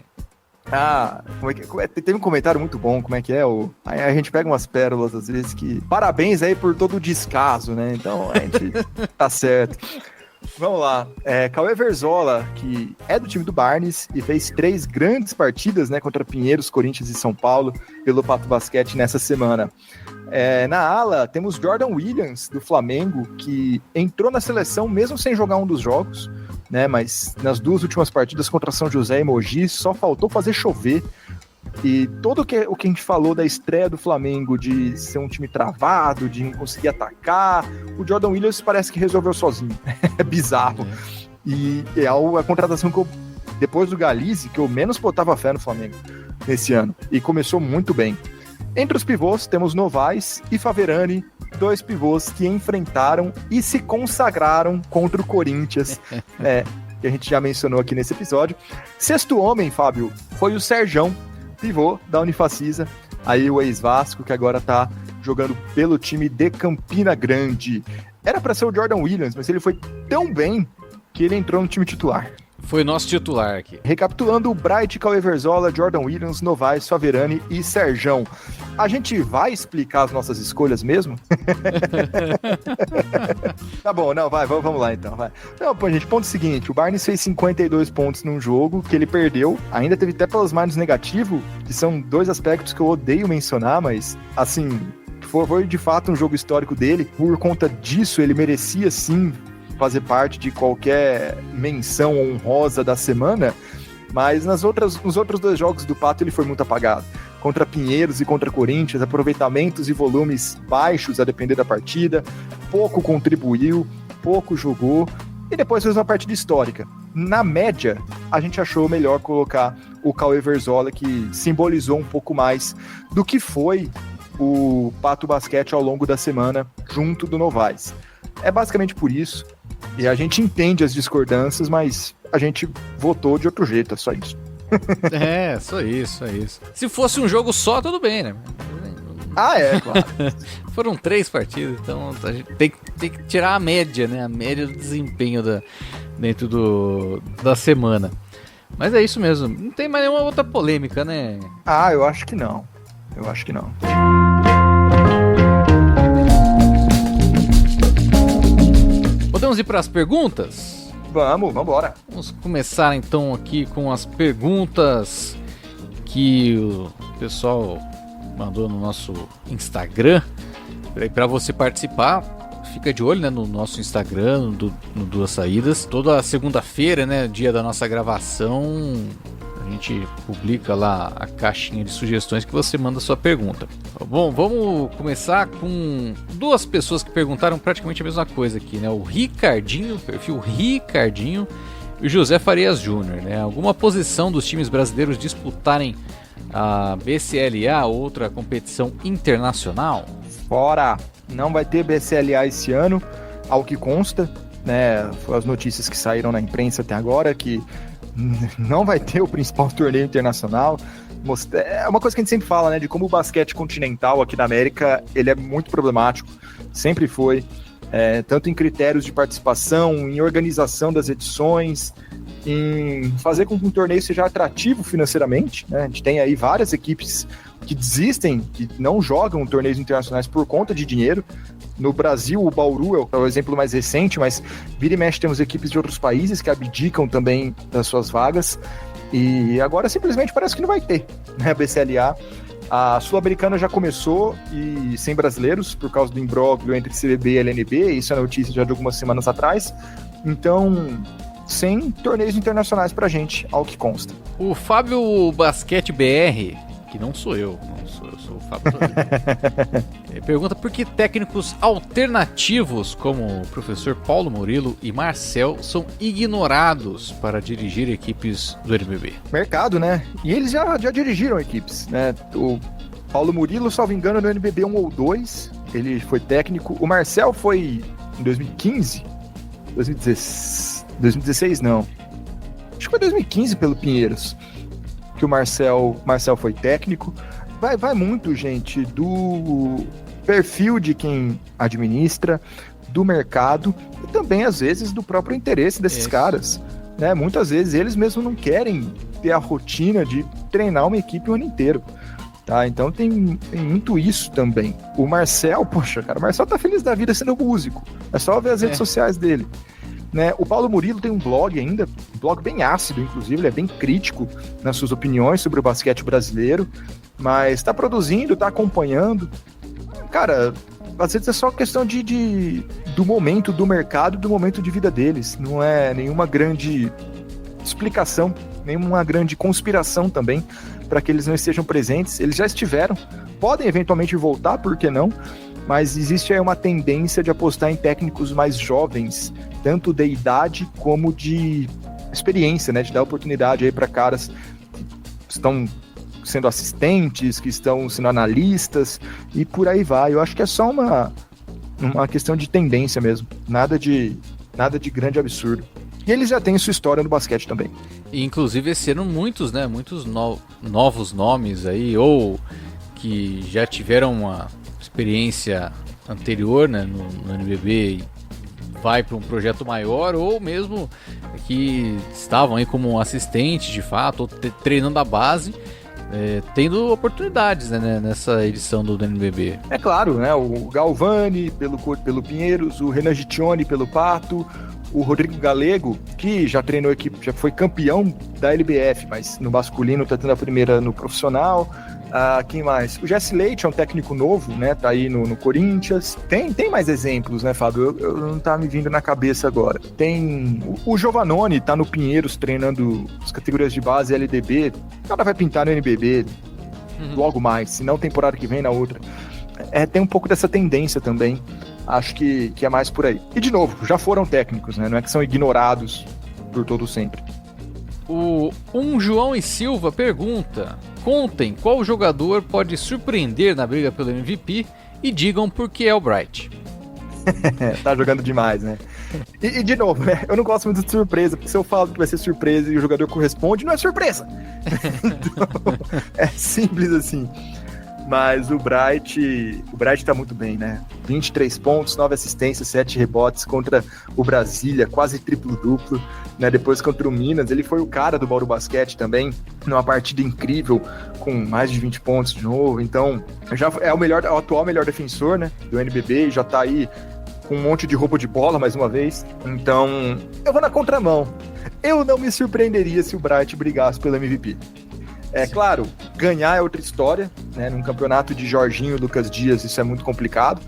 Teve um comentário muito bom, como é que é? A gente pega umas pérolas às vezes que... Parabéns aí por todo o descaso, né? Então a gente tá certo. Vamos lá. Cauê Verzola, que é do time do Barnes e fez 3 grandes partidas, né, contra Pinheiros, Corinthians e São Paulo pelo Pato Basquete nessa semana. Na ala, temos Jordan Williams, do Flamengo, que entrou na seleção mesmo sem jogar um dos jogos, né, mas nas 2 últimas partidas contra São José e Mogi só faltou fazer chover. E todo o que a gente falou da estreia do Flamengo, de ser um time travado, de não conseguir atacar, o Jordan Williams parece que resolveu sozinho. É bizarro. E é a contratação que depois do Galizzi, que eu menos botava fé no Flamengo nesse ano. E começou muito bem. Entre os pivôs, temos Novaes e Faverani, 2 pivôs que enfrentaram e se consagraram contra o Corinthians, que a gente já mencionou aqui nesse episódio. Sexto homem, Fábio, foi o Serjão, pivô da Unifacisa, aí o ex-Vasco, que agora tá jogando pelo time de Campina Grande. Era para ser o Jordan Williams, mas ele foi tão bem que ele entrou no time titular. Foi nosso titular aqui. Recapitulando, o Bright, Cauê Verzola, Jordan Williams, Novaes, Faverani e Serjão. A gente vai explicar as nossas escolhas mesmo? Tá bom, não, vamos lá então. Vai. Não, pô, gente, ponto seguinte, o Barnes fez 52 pontos num jogo que ele perdeu, ainda teve até plus-minus negativo, que são 2 aspectos que eu odeio mencionar, mas, assim, foi de fato um jogo histórico dele. Por conta disso, ele merecia, sim, fazer parte de qualquer menção honrosa da semana, mas nos outros 2 jogos do Pato ele foi muito apagado. Contra Pinheiros e contra Corinthians, aproveitamentos e volumes baixos a depender da partida, pouco contribuiu, pouco jogou, e depois fez uma partida histórica. Na média, a gente achou melhor colocar o Cauê Verzola, que simbolizou um pouco mais do que foi o Pato Basquete ao longo da semana, junto do Novaes. É basicamente por isso. E a gente entende as discordâncias, mas a gente votou de outro jeito, é só isso. Só isso. Se fosse um jogo só, tudo bem, né? Claro. Foram 3 partidas, então a gente tem que tirar a média, né? A média do desempenho dentro da semana. Mas é isso mesmo, não tem mais nenhuma outra polêmica, né? Eu acho que não. Podemos ir para as perguntas? Vamos embora. Vamos começar então aqui com as perguntas que o pessoal mandou no nosso Instagram. Para você participar, fica de olho, né, no nosso Instagram, no Duas Saídas. Toda segunda-feira, né, dia da nossa gravação, a gente publica lá a caixinha de sugestões que você manda a sua pergunta. Bom, vamos começar com 2 pessoas que perguntaram praticamente a mesma coisa aqui, né? O Ricardinho, perfil Ricardinho, e o José Farias Júnior, né? Alguma posição dos times brasileiros disputarem a BCLA, outra competição internacional? Fora! Não vai ter BCLA esse ano, ao que consta, né? As notícias que saíram na imprensa até agora, que não vai ter o principal torneio internacional. É uma coisa que a gente sempre fala, né? De como o basquete continental aqui na América, ele é muito problemático. Sempre foi. Tanto em critérios de participação, em organização das edições, em fazer com que um torneio seja atrativo financeiramente, né? A gente tem aí várias equipes que desistem, que não jogam torneios internacionais por conta de dinheiro. No Brasil, o Bauru é o exemplo mais recente, mas vira e mexe temos equipes de outros países que abdicam também das suas vagas, e agora simplesmente parece que não vai ter, né, a BCLA. A Sul-Americana já começou e sem brasileiros, por causa do imbróglio entre CBB e LNB, isso é notícia já de algumas semanas atrás, então sem torneios internacionais pra gente, ao que consta. O Fábio Basquete BR, que não sou eu sou o Fábio pergunta por que técnicos alternativos como o professor Paulo Murilo e Marcel são ignorados para dirigir equipes do NBB. Mercado, né? E eles já dirigiram equipes, né? O Paulo Murilo, salvo engano, no NBB 1 ou 2, ele foi técnico. O Marcel foi em 2015? 2016 não. Acho que foi 2015 pelo Pinheiros que o Marcel foi técnico. Vai muito, gente, do perfil de quem administra, do mercado e também, às vezes, do próprio interesse desses caras, né? Muitas vezes eles mesmos não querem ter a rotina de treinar uma equipe o ano inteiro, tá? Então tem muito isso também. O Marcel, o Marcel tá feliz da vida sendo músico. É só ver as redes sociais dele. Né? O Paulo Murilo tem um blog ainda, um blog bem ácido, inclusive, ele é bem crítico nas suas opiniões sobre o basquete brasileiro, mas está produzindo, está acompanhando. Cara, às vezes é só questão do momento do mercado, do momento de vida deles. Não é nenhuma grande explicação, nenhuma grande conspiração também para que eles não estejam presentes. Eles já estiveram, podem eventualmente voltar, por que não? Mas existe aí uma tendência de apostar em técnicos mais jovens, tanto de idade como de experiência, né? De dar oportunidade aí para caras que estão sendo assistentes, que estão sendo analistas e por aí vai. Eu acho que é só uma questão de tendência mesmo, nada de grande absurdo. E eles já têm sua história no basquete também. E, inclusive, esse ano muitos novos nomes aí, ou que já tiveram uma experiência anterior, né, no NBB e vai para um projeto maior, ou mesmo que estavam aí como assistentes de fato, ou treinando a base, tendo oportunidades, né, nessa edição do NBB. É claro, né, o Galvani pelo Pinheiros, o Renan Gittione pelo Pato, o Rodrigo Galego, que já treinou equipe, já foi campeão da LBF, mas no masculino está tendo a primeira no profissional. Quem mais? O Jesse Leite é um técnico novo, né? Tá aí no Corinthians. Tem mais exemplos, né, Fábio? Eu não tá me vindo na cabeça agora. Tem o Giovannone, tá no Pinheiros treinando as categorias de base LDB. O cara vai pintar no NBB logo mais, se não temporada que vem na outra. Tem um pouco dessa tendência também. Acho que é mais por aí. E de novo, já foram técnicos, né? Não é que são ignorados por todo sempre. O João e Silva pergunta: contem qual jogador pode surpreender na briga pelo MVP e digam por que é o Bright. Tá jogando demais, né? E de novo, né? Eu não gosto muito de surpresa, porque se eu falo que vai ser surpresa e o jogador corresponde, não é surpresa. Então, é simples assim. Mas o Bright tá muito bem, né? 23 pontos, 9 assistências, 7 rebotes contra o Brasília, quase triplo-duplo, né? Depois contra o Minas, ele foi o cara do Bauru Basquete também, numa partida incrível, com mais de 20 pontos de novo. Então, já é o atual melhor defensor, né? Do NBB, já tá aí com um monte de roubo de bola, mais uma vez. Então, eu vou na contramão. Eu não me surpreenderia se o Bright brigasse pelo MVP. É claro, ganhar é outra história, né? Num campeonato de Jorginho e Lucas Dias isso é muito complicado,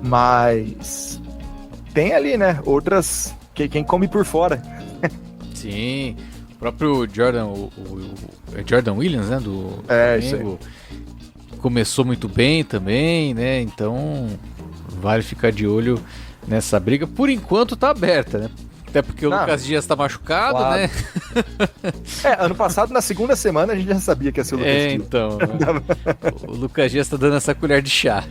mas tem ali, né? Outras, quem come por fora. Sim, o próprio Jordan, Jordan Williams, né? Do Flamengo, começou muito bem também, né? Então vale ficar de olho nessa briga. Por enquanto tá aberta, né? Até porque o Lucas Dias tá machucado, claro, né? Ano passado, na segunda semana, a gente já sabia que ia ser o Lucas Dias. Então. O Lucas Dias tá dando essa colher de chá.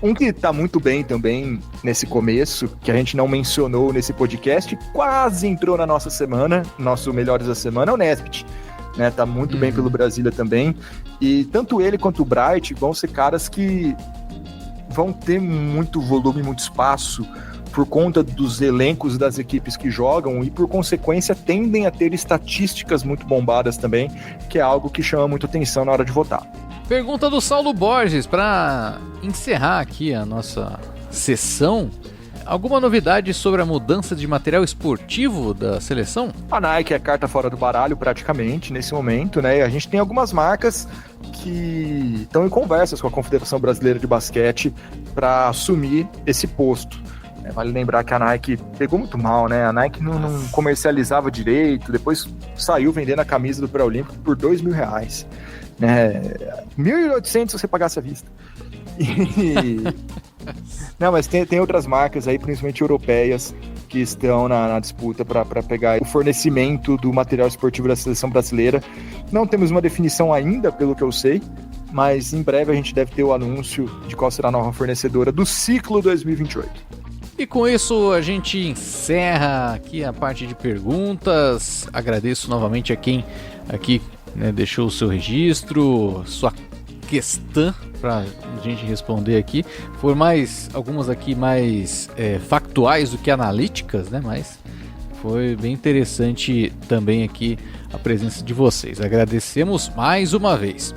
Um que tá muito bem também nesse começo, que a gente não mencionou nesse podcast, quase entrou na nossa semana, nosso Melhores da Semana, é o Nesbitt. Né? Tá muito bem pelo Brasília também. E tanto ele quanto o Bright vão ser caras que vão ter muito volume, muito espaço, por conta dos elencos das equipes que jogam e, por consequência, tendem a ter estatísticas muito bombadas também, que é algo que chama muito atenção na hora de votar. Pergunta do Saulo Borges, para encerrar aqui a nossa sessão. Alguma novidade sobre a mudança de material esportivo da seleção? A Nike é carta fora do baralho praticamente nesse momento, né? E a gente tem algumas marcas que estão em conversas com a Confederação Brasileira de Basquete para assumir esse posto. Vale lembrar que a Nike pegou muito mal, né? A Nike não comercializava direito, depois saiu vendendo a camisa do pré-olímpico por R$2.000, né? 1.800 se você pagasse à vista. Não, mas tem outras marcas aí, principalmente europeias, que estão na disputa para pegar o fornecimento do material esportivo da seleção brasileira. Não temos uma definição ainda, pelo que eu sei, mas em breve a gente deve ter o anúncio de qual será a nova fornecedora do ciclo 2028. E com isso a gente encerra aqui a parte de perguntas. Agradeço novamente a quem aqui, né, deixou o seu registro, sua questão para a gente responder aqui. Foram algumas aqui mais factuais do que analíticas, né? Mas foi bem interessante também aqui a presença de vocês. Agradecemos mais uma vez.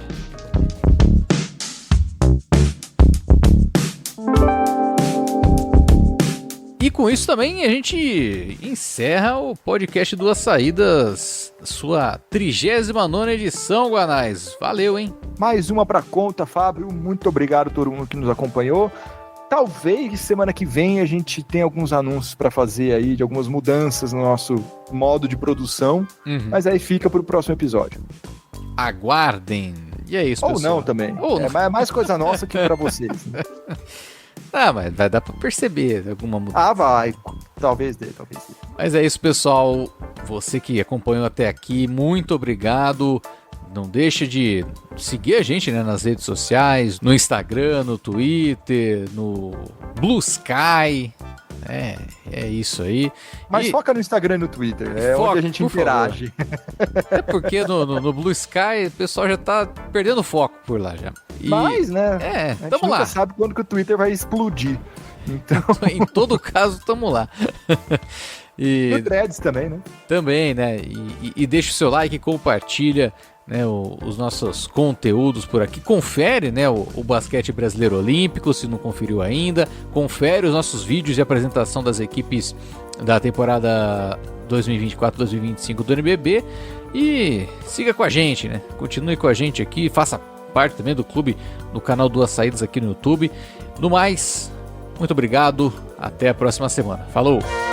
E com isso também a gente encerra o podcast Duas Saídas, sua 39ª edição, Guanais. Valeu, hein? Mais uma pra conta, Fábio. Muito obrigado a todo mundo que nos acompanhou. Talvez semana que vem a gente tenha alguns anúncios para fazer aí, de algumas mudanças no nosso modo de produção, mas aí fica pro próximo episódio. Aguardem. E é isso, Ou pessoal. Não também. É mais coisa nossa que pra vocês. Né? Mas vai dar pra perceber alguma mudança. Vai. Talvez dê. Mas é isso, pessoal. Você que acompanhou até aqui, muito obrigado. Não deixa de seguir a gente, né, nas redes sociais, no Instagram, no Twitter, no Blue Sky. É isso aí. Mas foca no Instagram e no Twitter, onde a gente interage. É porque no Blue Sky o pessoal já tá perdendo foco por lá já. Mas, né? A gente nunca lá. sabe quando que o Twitter vai explodir. Então... Em todo caso, tamo lá. E no Threads também, né? Também, né? E deixa o seu like, compartilha, né, os nossos conteúdos por aqui. Confere, né, o Basquete Brasileiro Olímpico, se não conferiu ainda. Confere os nossos vídeos de apresentação das equipes da temporada 2024-2025 do NBB. E siga com a gente, né? Continue com a gente aqui. Faça parte também do clube no canal Duas Saídas aqui no YouTube. No mais, muito obrigado. Até a próxima semana. Falou!